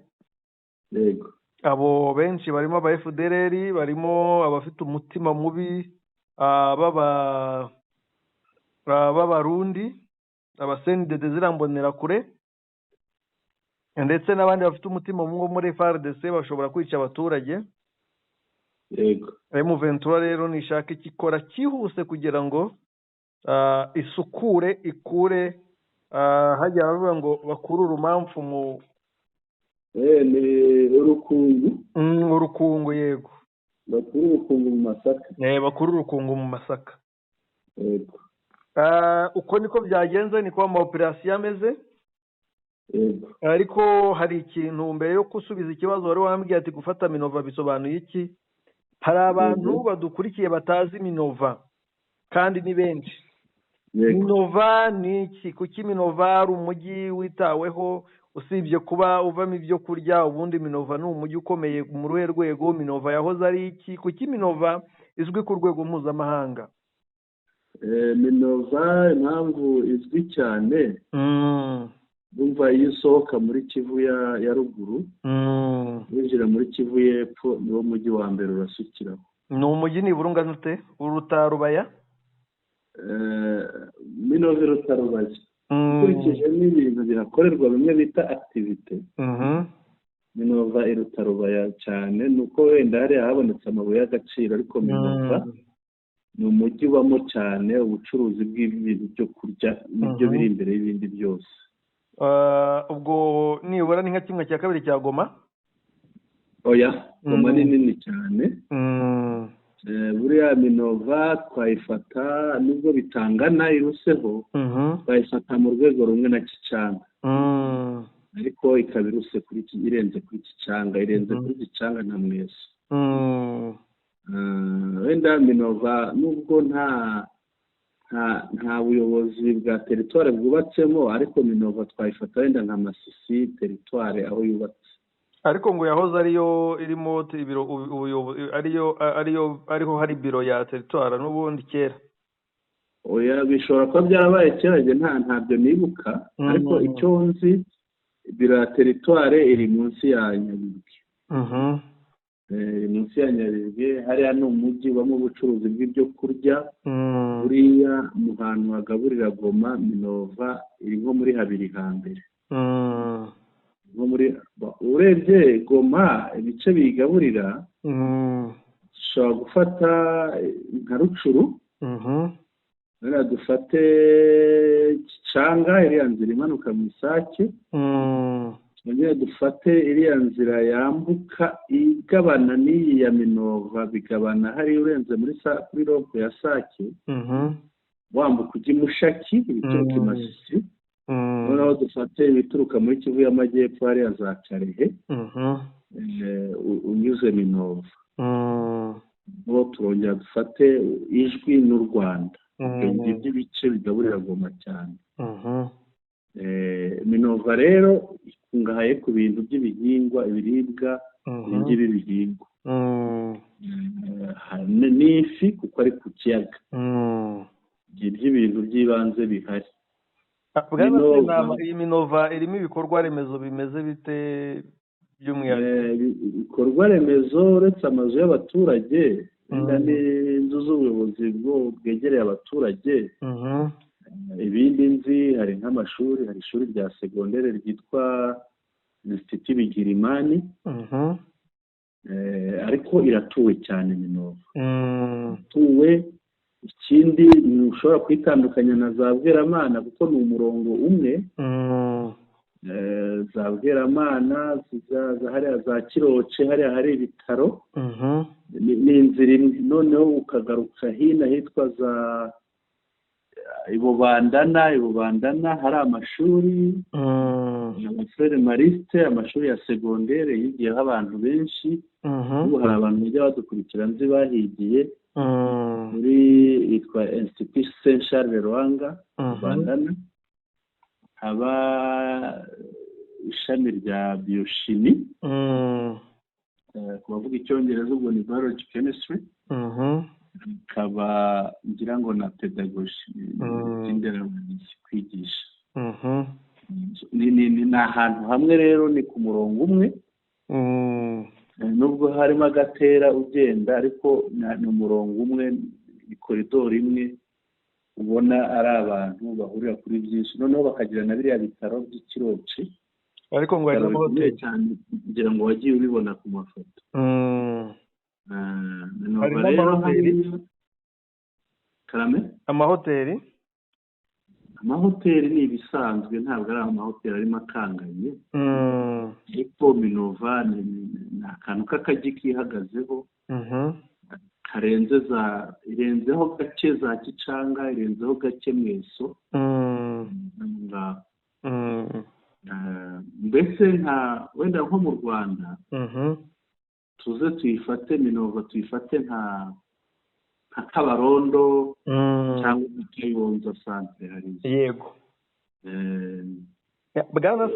Yego. Abo benshi barimo aba FDLR, barimo abafite umutima mubi, b'abarundi, abasendede zirambonera kure, ndetse n'abandi bafite umutima mubi muri FARDC bashobora kwica abaturage. Yego. M23 rero nishaka ikikora cyihuse kugira ngo isukure ikure hajya bavuga ngo bakuru urumamfu mu ni urukungu. Urukungu yego. Bakuru urukungu mu Masaka. Bakuru urukungu mu Masaka. Yego. Uko niko byagenze, niko ama operation ameze. Yego. Ariko hari ikintu mbere yo gusubiza ikibazo wari wambwiye ati gufata Minova bisobanuye iki? Hari abantu badukurikiye batazi Minova kandi ni benshi. Minova ni iki? Kuki Minova ari umujyi witaweho usibye kuba uvamo ibyo kurya? Ubundi Minova ni umujyi ukomeye mu ruhe rwego? Minova yahoze ari iki? Kuki Minova izwi ku rwego mpuzamahanga? Minova impamvu izwi cyane, bumva iyo usohoka muri Kivu ya ruguru, winjira muri Kivu y'epfo niwo mujyi wa mbere urasukiraho. Ni umujyi ni burungano ute? Uruta Rubaya? Minova iruta Rubaya. Ukurikije n'ibintu bihakorerwa bimwe bita activite, Minova iruta Rubaya cyane, nuko wenda hariya habonetse amabuye y'agaciro, ariko Minova ni umujyi ubamo cyane ubucuruzi bw'ibintu byo kurya nibyo biri imbere y'ibindi byose. Ubwo nibura ni nka 1/2 cya Goma? Oya, Goma ni nini cyane. Buriya Minova twayifata nubwo bitangana iruseho, twayifata mu rwego rumwe na Kicanga. Ariko ikaba iruse kuri irenze kuri Kicanga, irenze kuri Kicanga na Mweso. Wenda Minova nubwo nta buyobozi bwa teritware bwubatsemo, ariko Minova twayifata wenda nka Masisi teritware aho yubatse. Ariko ngo yahoze ariyo irimo ibiro ariho hari biro ya teritware n'ubundi kera. Oya, bishobora kuba byarabaye kera, ntabyo nibuka, ariko icyo nzi biro ya teritware iri munsi ya Nyabibwe. Munsi ya Nyabibwe hariya ni umujyi ubamo ubucuruzi bw'ibyo kurya. Buriya mu hantu hagaburira Goma, Minova iri nko muri habiri hambere. Nko muri urebye Goma ibice bigaburira, ushobora gufata nka Rucuru, rero dufate Kicanga iriya nzira imanuka mu Isake, rero dufate iriya nzira yambuka igabana n'iyi ya Minova, bigabana hari urenze kuri ropo ya Sake, wambuka ujya Mushaki ibituruka i Masisi, noneho dufate ibituruka muri Kivu y'Amajyepfo hariya za Karehe, unyuze Minova. Noneho turongera dufate Ijwi n'u Rwanda. Ibyo bice bigaburira Goma cyane. Minova rero ikungahaye ku bintu by'ibihingwa, ibiribwa n'ingibi bihingwa. N'ifi kuko ari ku kiyaga. Ibyo ibintu by'ibanze bihari. Iyi Minova irimo ibikorwa remezo bimeze bite by'umwihariko? Ibikorwa remezo uretse amazu y'abaturage, wenda n'inzu z'ubuyobozi bwegereye abaturage. Ibindi nzi hari nk'amashuri, hari ishuri rya segondere ryitwa Institut Bigirimana, ariko iratuwe cyane Minova, ituwe. Ikindi ushobora kwitandukanya na za Bweramana kuko ni umurongo umwe. Za Bweramana hariya za Kiroce, hariya hari ibitaro, ni inzira imwe. Noneho ukagaruka hino hitwa za Ibubandana hari amashuri Frere Mariste, amashuri ya segondere yigiyeho abantu benshi. Ubu hari abantu bajya badukurikira nzi bahigiye muri yitwa Institut Saint Charles Rwanga Ibubandana. Haba ishami rya biochimie, ku bavuga icyongereza ubwo ni biology chemistry. Kaba ngira ngo na pedagogy, inderabarezi, kwigisha. Ni ahantu hamwe rero, ni ku murongo umwe, nubwo harimo agatera ugenda, ariko ni umurongo umwe, ni koridoro imwe, ubona ari abantu bahurira kuri byinshi. Noneho bakagira na biriya bitaro by'ikiroci, ariko ngo hari n'amahoteli cyane, kugira ngo wagiye ubibona ku mafoto. Hari n'amahoteli. Karame? Amahoteli ni ibisanzwe, ntabwo ari amahoteli arimo akanganye. Ariko Minova ni akantu k'akajyi kihagazeho, irenzeho gake za Kicanga, irenzeho gake Mweso. Mbese wenda nko mu Rwanda, tuze tuyifate Minova, tuyifate nka Kabarondo cyangwa Kayonza centre hariya. Yego. Bwana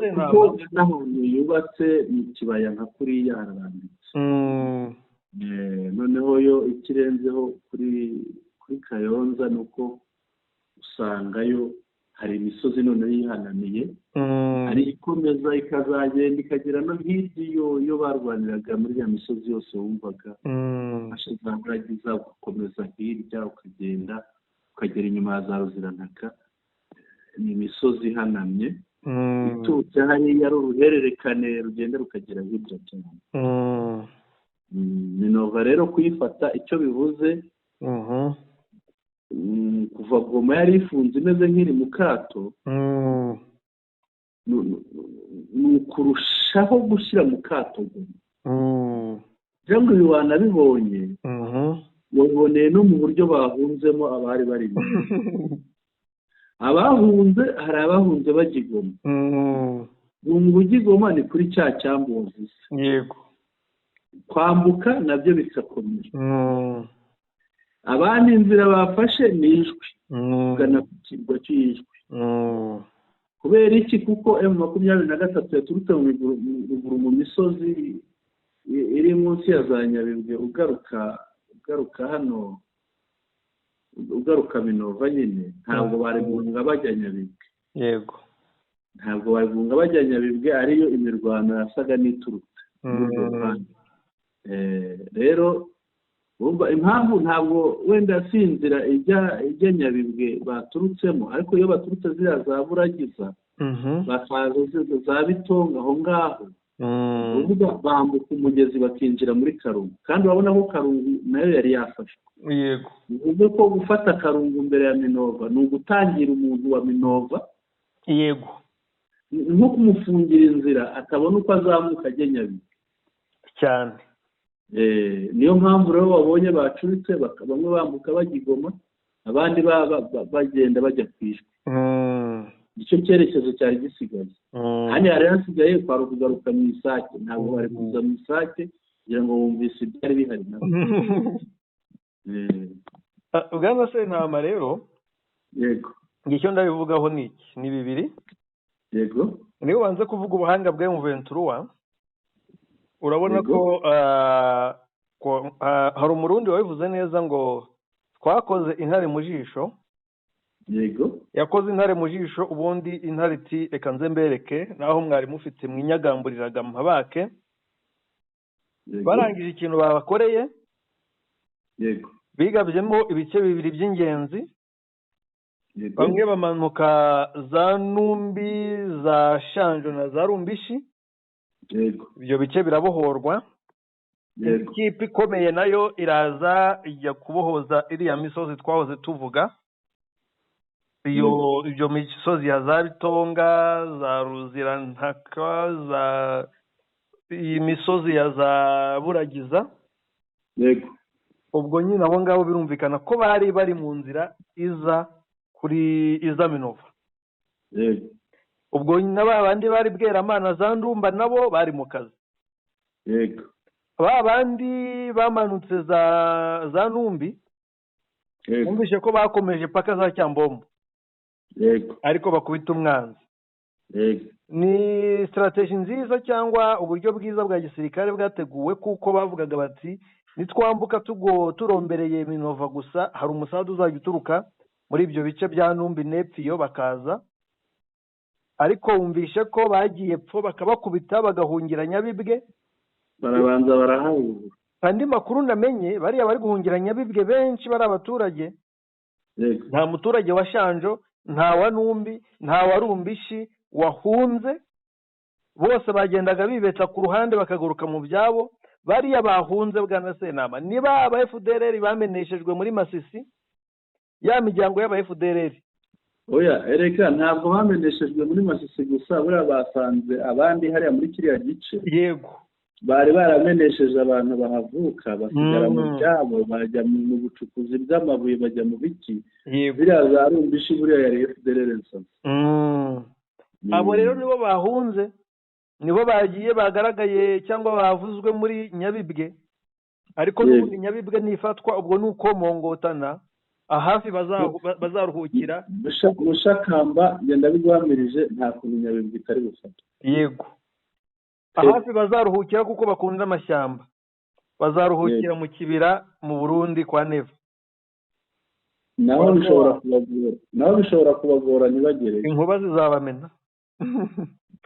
naho yubatse mu kibaya nka kuriya hararambitse. Noneho yo ikirenzeho kuri Kayonza nuko usangayo hari imisozi noneho yihanamiye, hari ikomeza ikazagenda ikagera no hirya iyo barwaniraga muri ya misozi yose wumvaga, ashobora gukomeza hirya ukagenda ukagera inyuma ya za Ruzirantaka. Ni imisozi ihanamye itutse, hariya ari uruhererekane rugenda rukagera hirya cyane. Minova rero kuyifata icyo bivuze, kuva Goma yari ifunze imeze nk'iri mu kato, ni ukurushaho gushyira mu kato Goma. Cyangwa ibi wanabibonye, wabiboneye no mu buryo bahunzemo abari barimo. Abahunze, hari abahunze bajya i Goma. Mu ujya i Goma ni kuri cya cyambuzi. Yego. Kwambuka nabyo bikakomera. Abandi inzira bafashe ni ijwi, ugana ku kirwa cy'ijwi. Kubera iki? Kuko M23 yaturutse ruguru mu misozi iri munsi ya za Nyabibwe, ugaruka hano, ugaruka Minova nyine, ntabwo bari guhunga bajya Nyabibwe. Yego. Ntabwo bari guhunga bajya Nyabibwe, ariyo imirwano yasaga n'iturutse. Rero impamvu ntabwo wenda si inzira ijya Nyabibwe baturutsemo, ariko iyo baturutse ziriya za Buragiza, bakaza za Bitonga aho ngaho, uvuga bambuka umugezi bakinjira muri Karungu, kandi urabona ko Karungu nayo yari yafashwe. Yego. Bivuze ko gufata Karungu mbere ya Minova ni ugutangira umuntu wa Minova. Yego. Nko kumufungira inzira atabona uko azamuka ajya Nyabibwe cyane. Niyo mpamvu rero wabonye bacuritse, bamwe bambuka bajya i Goma, abandi bagenda bajya ku ijwi. Icyo cyerekezo cyari gisigaye. Hano hari hasigaye kwari ukugaruka mu Isake, ntabwo bari kuza mu Isake kugira ngo bumvise ibyari bihari nabo. Bwana Sentama rero, yego, icyo ndabivugaho ni iki? Ni bibiri. Yego. Niyo banze kuvuga ubuhanga bwa M23, urabona ko hari umurundi wabivuze neza ngo twakoze intare mu jisho. Yego. Yakoze intare mu jisho, ubundi intare iti reka nze mbereke naho mwari mufite mwinyagamburiraga mpabake. Barangije ikintu babakoreye, yego bigabyemo ibice bibiri by'ingenzi. Bamwe bamanuka za Numbi, za Shanjo na za Rumbishi. yego Ibyo bice birabohorwa. Ikipe ikomeye nayo iraza ijya kubohoza iriya misozi twahoze tuvuga. Ibyo misozi ya za Bitonga, za Ruzirantaka, za iyi misozi ya za Buragiza. yego Ubwo nyine abo ngabo birumvikana ko bari mu nzira iza kuri iza Minova. yego Ubwo n'abandi bari Bweramana za Ndumba nabo bari mu kazi. yego Abandi bamanutse za Numbi bumvise ko bakomeje paka za Cyambombo. yego Ariko bakubita umwanzi. yego Ni strategy nziza cyangwa uburyo bwiza bwa gisirikare bwateguwe kuko bavugaga bati nitwambuka turombereye Minova gusa hari umusadu uzajya uturuka muri ibyo bice bya Numbi n'Epfiyo bakaza. Ariko wumvishe ko bagiye pfo bakabakubita bagahungira Nyabibwe, barabanza barahahura. Andi makuru namenye bariya bari guhungira Nyabibwe benshi bari abaturage. yego Nta muturage wa Shanjo, nta wa Numbi, nta wa Rumbishi wahunze. Bose bagendaga bibetsa ku ruhande bakagaruka mu byabo. Bariya bahunze bwana Senama niba aba FDLR bameneshejwe muri Masisi, ya miryango y'aba FDLR. Oya ereka ntabwo bameneshejwe muri Masisi gusa, buriya basanze abandi hariya muri kiriya gice. Yego bari baramenesheje abantu bahavuka basigara mu byabo, bajya mu bucukuzi bw'amabuye, bajya mu biki. Biriya za Rumbishi buriya yari FDLR nsa. Abo rero nibo bahunze, nibo bagiye bagaragaye cyangwa bavuzwe muri Nyabibwe. Ariko n'ubundi Nyabibwe nifatwa ubwo nuko mongotana ahafi bazaruhukira. Mushakamba genda biguhamirije nta kuntu Nyabibwe itari gufata. Yego ahafi bazaruhukira kuko bakunda amashyamba. Bazaruhukira mu kibira mu Burundi kwa Neva. Naho bishobora kubagora ntibagere. Inkuba zizabamena.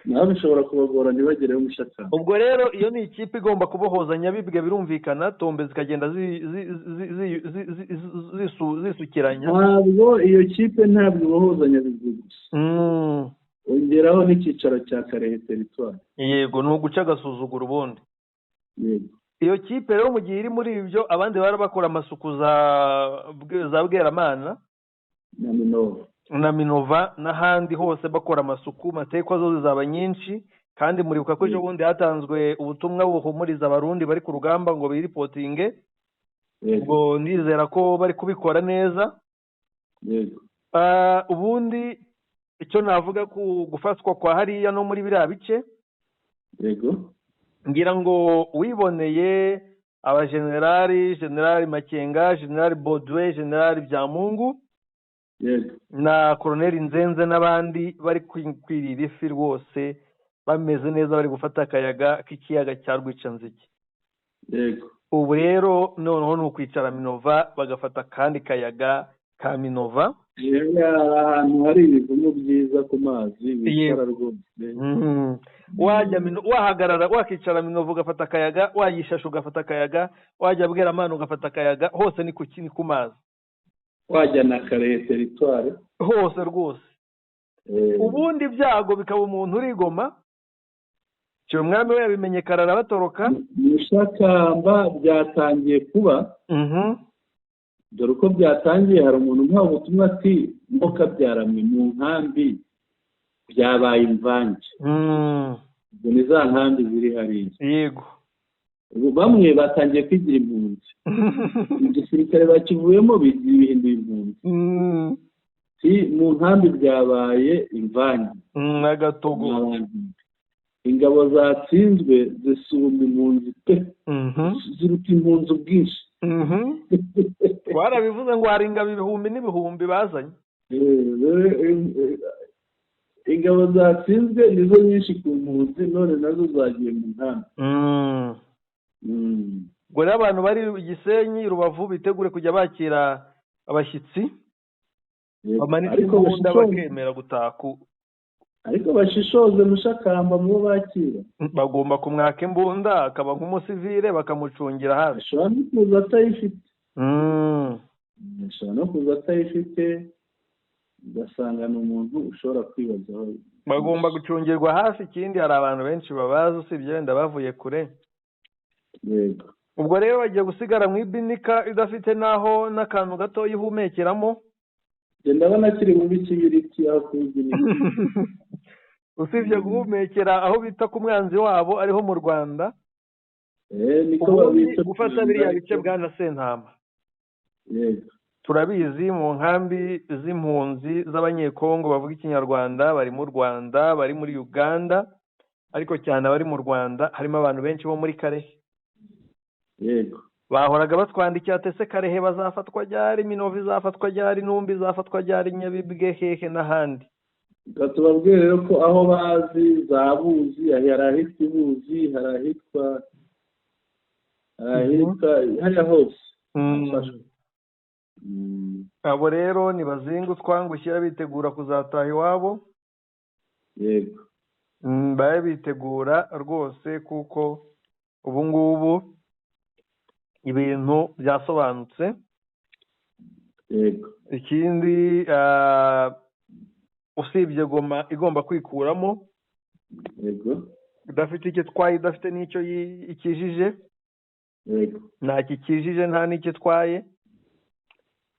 Naho bishobora kubagora ntibagere Mushakamba. Ubwo rero iyo ni ikipe igomba kubohoza Nyabibwe birumvikana, Tombe zikagenda zisukiranya. Ntabwo iyo kipe ntabwo ibohoza Nyabibwe gusa. Ongeraho n'icyicaro cya Karehe Territoire. Yego ni uguca agasuzuguro ubundi. Yego iyo kipe rero mu gihe iri muri ibyo abandi bari bakora amasuku za Bweramana na Minova n'ahandi hose bakora amasuku, matekwa zo zizaba nyinshi. Kandi muribuka ko ejo bundi hatanzwe ubutumwa buhumuriza abarundi bari ku rugamba ngo biripotinge. Ubwo nizera ko bari kubikora neza. Yego ubundi icyo navuga ku gufatwa kwa hariya no muri biriya bice. Yego ngira ngo wiboneye abagenerali, Generali Makenga, Generali Baudouin, Generali Byamungu na Colonel Nzenze n'abandi bari kwirira ifi rwose bameze neza, bari gufata akayaga k'ikiyaga cya Rwicanzige. Yego ubu rero noneho ni ukwicara Minova bagafata kandi kayaga ka Minova. Ahantu hari ibivumu byiza ku mazi bicara rwose. Wahagarara wakicara Minova ugafata akayaga, wayishasha ugafata akayaga, wajya Bweramana ugafata akayaga, hose ni ku mazi. Wajya na Karehe Territoire hose rwose. Ubundi ibyago bikaba umuntu urigoma. Cyo mwami we yabimenye karara batoroka. Mushakamba byatangiye kuba. Dore uko byatangiye hari umuntu nkaho ubutumwa ati mboka byaramwe mu nkambi byabaye imvange. Ubwo ni za nkambi ziri hariya. Yego ubu bamwe batangiye kwigira impunzi. Igisirikare bakivuyemo bihinduye impunzi. Mu nkambi byabaye imvange n'agatogo. Ingabo zatsinzwe zisumba impunzi pe. Ziruta impunzi ubwinshi. Twarabivuze ngo hari ingabo ibihumbi n'ibihumbi bazanye. Ingabo zatsinzwe nizo nyinshi ku mpunzi, none nazo zagiye mu nkambi. Ngo rero abantu bari Gisenyi, Rubavu bitegure kujya bakira abashyitsi bamanitse imbunda bakemera gutaha. Ariko bashishoze Mushakamba mu bakira bagomba kumwaka imbunda akaba nk'umusivile bakamucungira hafi. Ashobora kuza atayifite. ashobora no kuza atayifite ugasanga ni umuntu ushobora kwibazaho. bagomba gucungirwa hafi. Ikindi hari abantu benshi babazi usibye wenda bavuye kure. Yego. Ubwo rero bagiye gusigara mu ibinika idafite naho n'akantu gato yihumekeramo. Ndabona kiri mu bikibiriti aho kubinika. Usibye guhumekera aho bita ku mwanzi wabo ariho mu Rwanda. Niko babita gufata biriya bice bwana Sentama. Yego. Turabizi mu nkambi z'impunzi z'abanyekongo bavuga ikinyarwanda bari mu Rwanda, bari muri Uganda, ariko cyane abari mu Rwanda harimo abantu benshi bo muri Karehe. Yego. Bahoraga batwandikira ati ese Karehe bazafatwa ryari, Minova izafatwa ryari, Numbi izafatwa ryari, Nyabibwe hehe n'ahandi. Tubabwire rero ko aho bazi za Buzi, hari ahitwa Buzi, hari ahitwa hariya hose. Abo rero nibazinga utwangushyira bitegura kuzataha iwabo. Yego. Baye bitegura rwose kuko ubu ngubu ibintu byasobanutse. Yego. Ikindi usibye Goma igomba kwikuramo. Yego. Idafite icyo twaye, idafite n'icyo ikijije. Yego. Nta kikijije nta n'icyo twaye.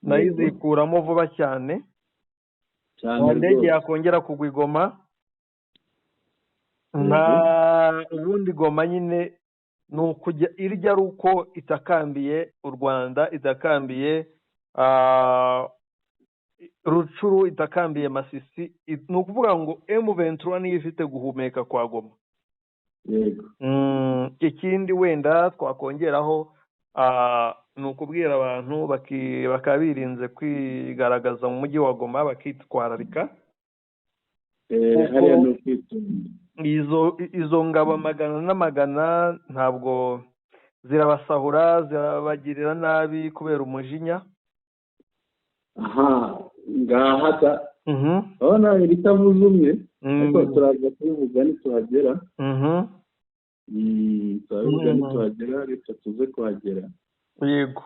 Nayo izikuramo vuba cyane. Nta ndege yakongera kugwa i Goma. Nta ubundi Goma nyine ni ukujya irya ari uko itakambiye u Rwanda, itakambiye Rucuru, itakambiye Masisi. Ni ukuvuga ngo M23 niyo ifite guhumeka kwa Goma. Yego. Ikindi wenda twakongeraho ni ukubwira abantu bakaba birinze kwigaragaza mu mujyi wa Goma bakitwararika. Hariya no kwitonda. Izo ngabo magana n'amagana ntabwo zirabasahura, zirabagirira nabi kubera umujinya. Ngaha urabona iritavuze umwe, ariko turaza kubivuga nituhagera. Turabivuga nituhagera, reka tuze kuhagera. Yego.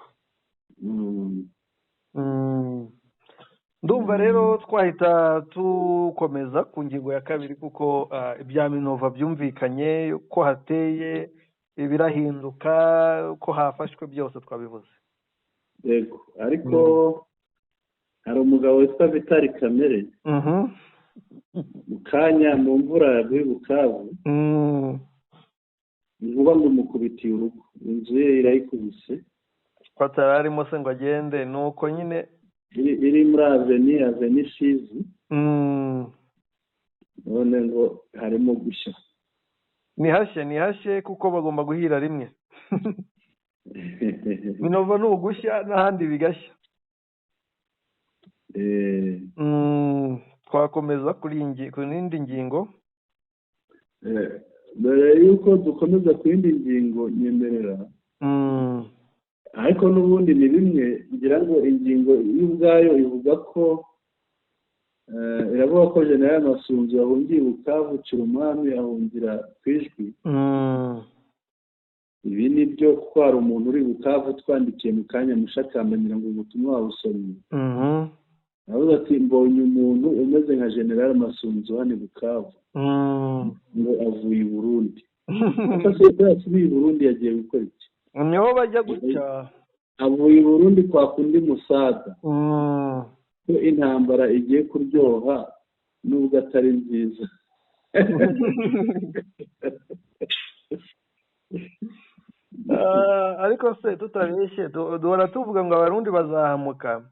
Ndumva rero twahita tukomeza ku ngingo ya kabiri kuko ibya Minova byumvikanye ko hateye ibirahinduka, ko hafashwe byose twabivuze. Yego. Ariko hari umugabo witwa Vitali Kamere. Mu kanya mu mvura yaguye Bukavu. Inkuba ngo mukubitiye urugo, inzu ye irayikubise. Ko atararimo se ngo agende, nuko nyine iri muri aveni Shizi. None ngo harimo gushya. Nihashye kuko bagomba guhira rimwe. Minova ni ugushya n'ahandi bigashya. Twakomeza ku yindi ngingo. Mbere yuko dukomeza ku yindi ngingo nyemerera. Ariko n'ubundi ni bimwe, ngira ngo ingingo y'ubwayo ivuga ko iravuga ko General Masunzu yahungiye Bukavu, Cirumwami ahungira Kwijwi. Ibi ni byo kuko hari umuntu uri Bukavu twandikiye mu kanya Mushakamba ngira ngo ubutumwa wabusomye. Aravuga ati mbonye umuntu umeze nka General Masunzu hano Bukavu. Ngo avuye i Burundi. Asubiye i Burundi yagiye gukora iki? Niho bajya guca. Avuye i Burundi kwa kundi Musaga. Ko intambara igiye kuryoha nubwo atari nziza. Ariko se tutabeshye duhora tuvuga ngo abarundi bazahamuka.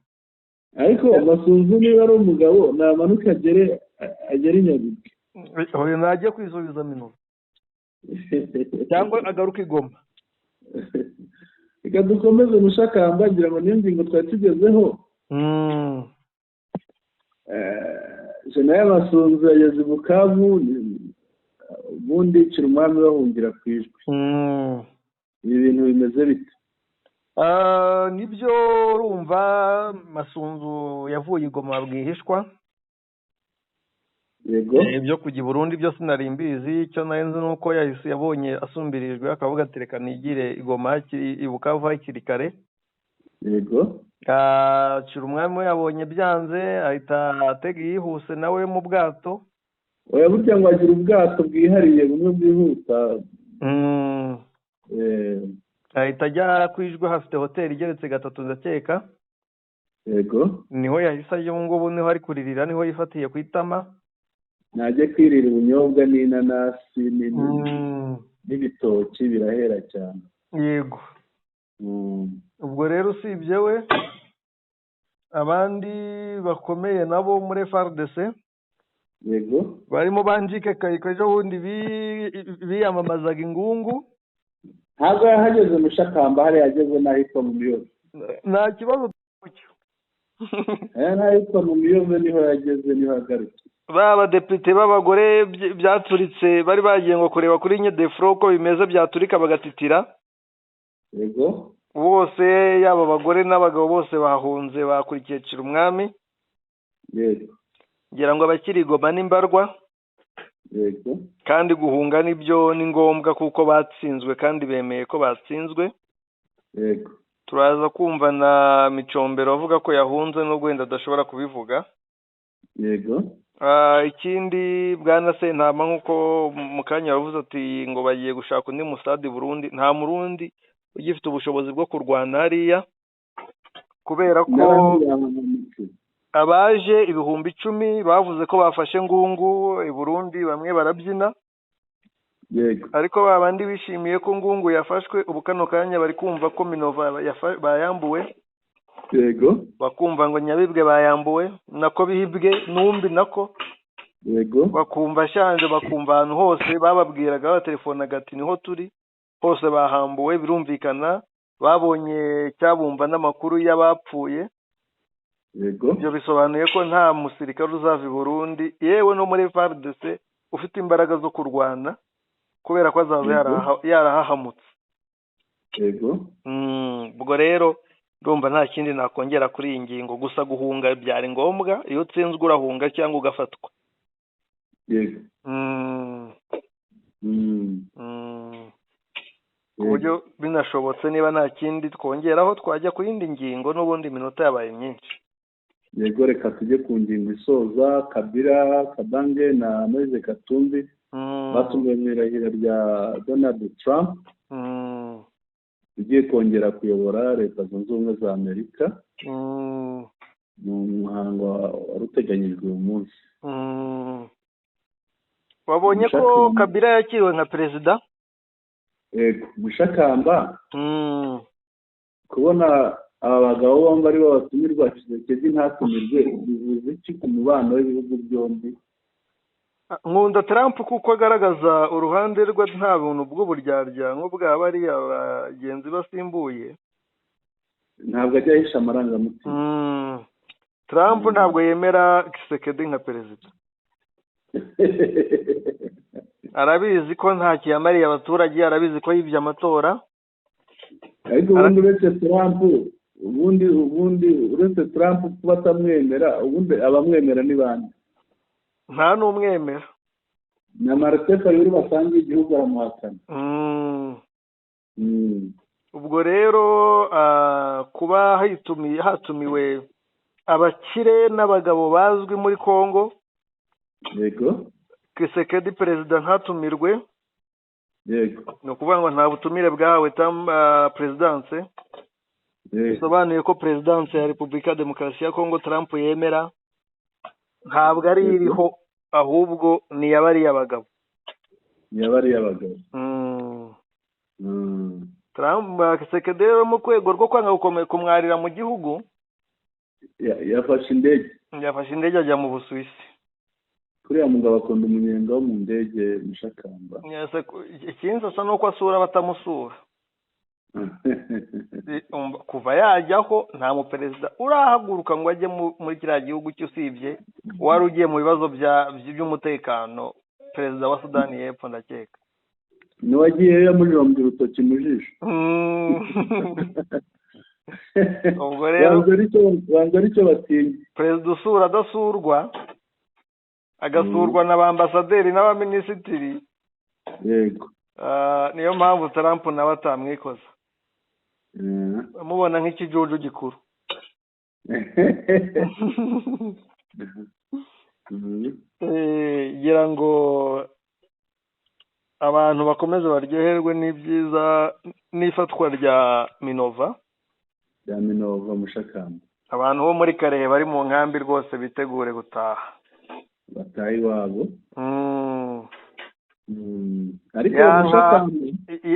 Ariko Masunzu niba ari umugabo namanuka agere i Nyabibwe. Oya najye kwisubiza Minova. Cyangwa agaruka i Goma. Reka dukomeze Mushakamba ngira ngo niyo ngingo twari tugezeho. General Masunzu yageze i Bukavu, ubundi Cirumwami bahungira Kwijwi. Ibi bintu bimeze bite? Nibyo urumva Masunzu yavuye i Goma bwihishwa. Yego. Ibyo kujya i Burundi byose nari mbizi, icyo nayenze nuko yahise yabonye asumbirijwe akavuga ati reka nigire i Goma i Bukavu hakiri kare. yego Cirumwami we yabonye byanze ahita atega yihuse nawe mu bwato. oya burya ngo agira ubwato bwihariye bumwe bwihuta. Ahita ajya kwijwe hafite hoteli igeretse gatatu ndakeka. Yego niho yahise ajya ubu ngubu niho ari kuririra niho yifatiye ku itama. najye kwirira ubunyobwa n'inanasi n'ibitoki birahera cyane. Yego. Ubwo rero usibye we abandi bakomeye nabo muri FARDC yego barimo Banjike Kayiko ejo bundi biyamamazaga ingungu. ntabwo yahageze mu Shakamba hari yageze n'ahitwa mu Miyove. Nta kibazo cyo n'ahitwa mu Miyove niho yageze niho agarutse. Abadepite b'abagore byaturitse bari bagiye ngo kureba kuri Nyedefro ko bimeze byaturika bagatitira. Yego bose yaba abagore n'abagabo bose bahunze bakurikiye Cirumwami. Yego ngira ngo abakiri Goma n'imbarwa. Yego kandi guhunga nibyo ni ngombwa kuko batsinzwe kandi bemeye ko batsinzwe. Yego turaza kumva na Micombero avuga ko yahunze no gwenda adashobora kubivuga. Yego ikindi bwana Sentama nkuko mukanya yavuze ati ngo bagiye gushaka undi musadi Burundi. Nta murundi ugifite ubushobozi bwo kurwana hariya kubera ko abaje 10,000 bavuze ko bafashe ngungu i Burundi bamwe barabyina. Yego ariko babandi bishimiye ko ngungu yafashwe ubu kano kanya bari kumva ko Minova bayambuwe. Yego bakumva ngo Nyabibwe bayambuwe nako bihibwe numbi nako. Yego bakumva shanje bakumva ahantu hose bababwiraga telefone agati niho turi hose bahambuwe birumvikana babonye cyabumva n'amakuru y'abapfuye. Yego ibyo bisobanuye ko nta musirikare uzava i Burundi yewe no muri FARDC ufite imbaraga zo kurwana kubera ko azaza yarahahamutse. Yego ubwo rero ndumva nta kindi nakongera kuri iyi ngingo gusa guhunga byari ngombwa iyo utsinzwe urahunga cyangwa ugafatwa. Yego uburyo binashobotse niba nta kindi twongeraho twajya ku yindi ngingo n'ubundi minota yabaye myinshi. Yego reka tujye ku ngingo isoza. Kabila Kabange na Moise Katumbi batumiwe mu irahira rya Donald Trump ugiye kongera kuyobora Leta Zunze Ubumwe za Amerika mu muhango wari uteganyijwe uyu munsi. wabonye ko Kabila yakiriwe nka perezida? Yego Mushakamba kubona aba bagabo bombi ari bo batumirwa Tshisekedi ntatumirwe bivuze iki ku mubano w'ibihugu byombi? Nkunda Trump kuko agaragaza uruhande rwe nta buntu bw'uburyarya nk'ubwaba ari abagenzi basimbuye. Ntabwo ajya ahisha amarangamutima. Trump ntabwo yemera Tshisekedi nka perezida. arabizi ko nta kiyamariye abaturage, arabizi ko yibye amatora. Ariko ubundi uretse Trump kuba atamwemera ubundi abamwemera ni bande? Nta n'umwemera. Na Martin Fayulu basangiye igihugu aramuhakana. ubwo rero kuba hatumiwe abakire n'abagabo bazwi muri Kongo. Yego Tshisekedi perezida ntatumirwe. Yego ni ukuvuga ngo nta butumire bwahawe perezidanse. bisobanuye ko perezidanse ya Repubulika Demokarasi ya Kongo Trump yemera ntabwo ari iriho ahubwo ni yabari abagabo. Trump Tshisekedi rero mu kwego rwo kwanga gukomeye kumwarira mu gihugu yafashe indege ajya mu Busuwisi. kuriya mugabo akunda umunyenga wo mu ndege Mushakamba. Ikinzi asa nuko asura batamusura. kuva yajyaho nta muperezida urahaguruka ngo ajye muri kiriya gihugu cy'usibye wari ugiye mu bibazo by'umutekano perezida wa Sudani y'Epfo ndakeka. Niwagiye yamujombye urutoki mu jisho. ubwo rero banza aricyo batinya. Perezida usura adasurwa agasurwa n'abambasaderi n'abaminisitiri. Yego niyo mpamvu Trump nawe atamwikoza. bamubona nk'ikijuju gikuru. Ngira ngo abantu bakomeze baryoherwe n'ibyiza n'ifatwa rya Minova Mushakamba. Abantu bo muri Karehe bari mu nkambi rwose bitegure gutaha, bataha iwabo. Ariko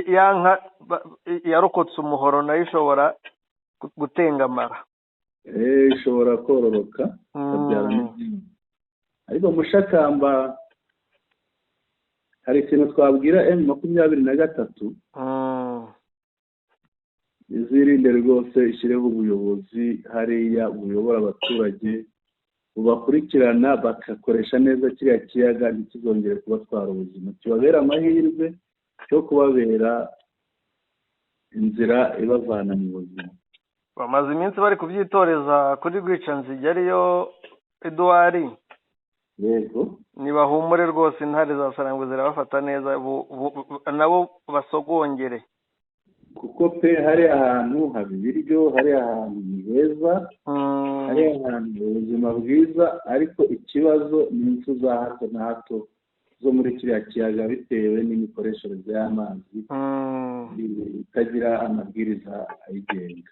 yanka yarokotse umuhoro nayo ishobora gutengamara, ishobora kororoka ikabyara n'izindi. Ariko Mushakamba hari ikintu twabwira M23 izirinde rwose, ishyireho ubuyobozi hariya buyobora abaturage bubakurikirana bagakoresha neza kiriya kiyaga ntikizongere kubatwara ubuzima, kibabera amahirwe cyo kubabera inzira ibavana mu buzima. Bamaze iminsi bari kubyitoreza kuri Rwicanzige ariyo Edouard. Yego, nibahumure rwose, intare za Sarangwe zirabafata neza, nabo basogongere, kuko pe hari ahantu haba ibiryo, hari ahantu ni heza, hari ahantu ubuzima bwiza, ariko ikibazo ni impfu za hato na hato zo muri kiriya kiyaga bitewe n'imikoreshereze y'amazi itagira amabwiriza ayigenga.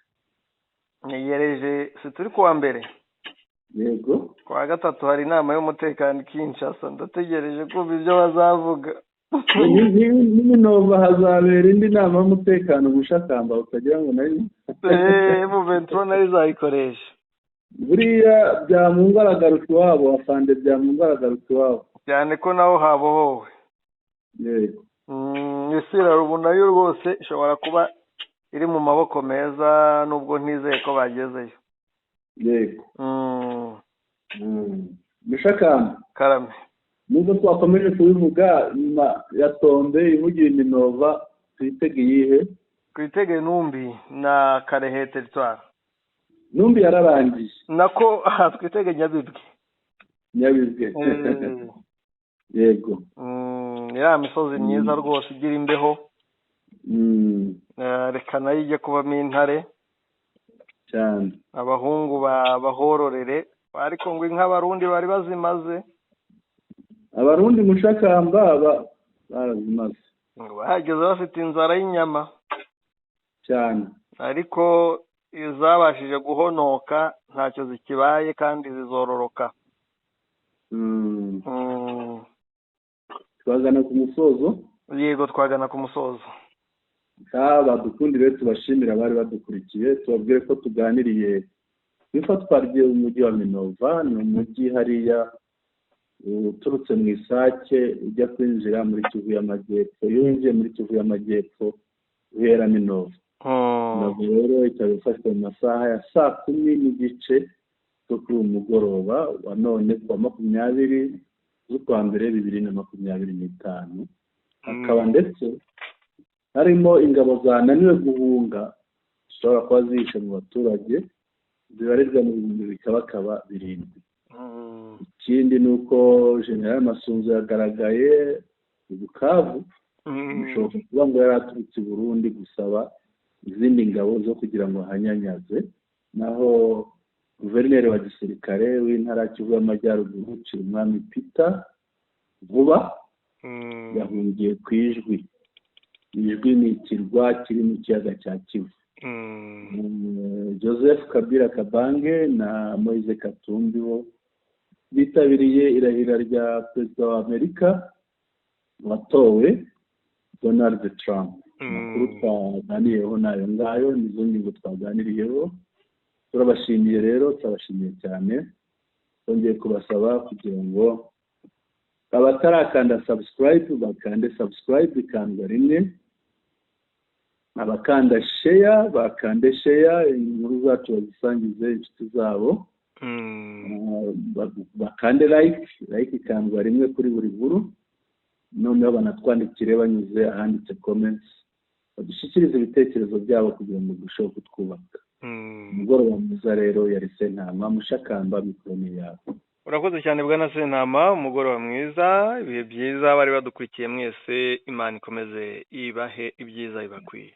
Yereje si turi kuwa mbere? Yego, kuwa gatatu hari inama y'umutekano Kinshasa, ndategereje kumva ibyo bazavuga. Minova hazabera indi nama y'umutekano Mushakamba, utagira ngo nari M23 nayo izayikoresha. Buriya byamungaragaruka iwabo, afande byamungaragaruka iwabo, cyane ko naho habohowe. Yego, Isira rubu nayo rwose ishobora kuba iri mu maboko meza, nubwo ntizeye ko bagezeyo. Yego. Mushakamba karame, nubwo twakomeje kubivuga, nyuma ya Tombe ivugiye Minova, twitege iyihe? Twitege Numbi na Karehe territoire. Numbi yararangiye, nako twitege Nyabibwe. Yego, ya misozi myiza rwose igira imbeho, reka nayo ijye kubamo intare cyane, abahungu bahororere, ariko ngo nk'abarundi bari bazimaze. Abarundi Mushakamba barazimaze, bahageze bafite inzara y'inyama cyane, ariko izabashije guhonoka ntacyo zikibaye kandi zizororoka. Twagana ku musozo. Yego, twagana ku musozo. Badukundire, tubashimira abari badukurikiye, tubabwire ko tuganiriye ifatwa ry'umujyi wa Minova. Ni umujyi hariya uturutse mu Isake ujya kwinjira muri Kivu y'Amajyepfo. Iyo winjiye muri Kivu y'Amajyepfo uhera Minova. Minova rero ikaba ifashwe mu masaha ya 10:30 zo kuri umugoroba wa none kuwa 20 z'ukwa mbere 2025. Hakaba ndetse harimo ingabo zananiwe guhunga zishobora kuba zihishe mu baturage, zibarirwa mu bihumbi bikabakaba 7. Ikindi ni uko General Masunzu yagaragaye i Bukavu, bishoboka kuba ngo yari aturutse i Burundi gusaba izindi ngabo zo kugira ngo ahanyanyaze, naho guverineri wa gisirikare w'intara Kivu y'Amajyaruguru Umwami Peter Vuba yahungiye ku Ijwi. Ijwi ni ikirwa kiri mu kiyaga cya Kivu. Joseph Kabila Kabange na Moise Katumbi bo bitabiriye irahira rya perezida wa Amerika watowe Donald Trump. Amakuru twaganiriyeho nayo ngayo, nizo ngingo twaganiriyeho. Turabashimiye rero, turabashimiye cyane. Twongeye kubasaba kugira ngo abatarakanda subscribe bakande subscribe ikandwa rimwe, abakanda share bakande share, inkuru zacu bazisangize inshuti zabo, bakande like ikandwa rimwe kuri buri nkuru, noneho banatwandikire banyuze ahanditse comments, badushyikirize ibitekerezo byabo kugira ngo dushobore kutwubaka. Umugoroba mwiza rero, yari Sentama Mushakamba, mikrofone yawe. Urakoze cyane bwana Sentama, umugoroba mwiza, ibihe byiza bari badukurikiye mwese, Imana ikomeze ibahe ibyiza ibakwiye.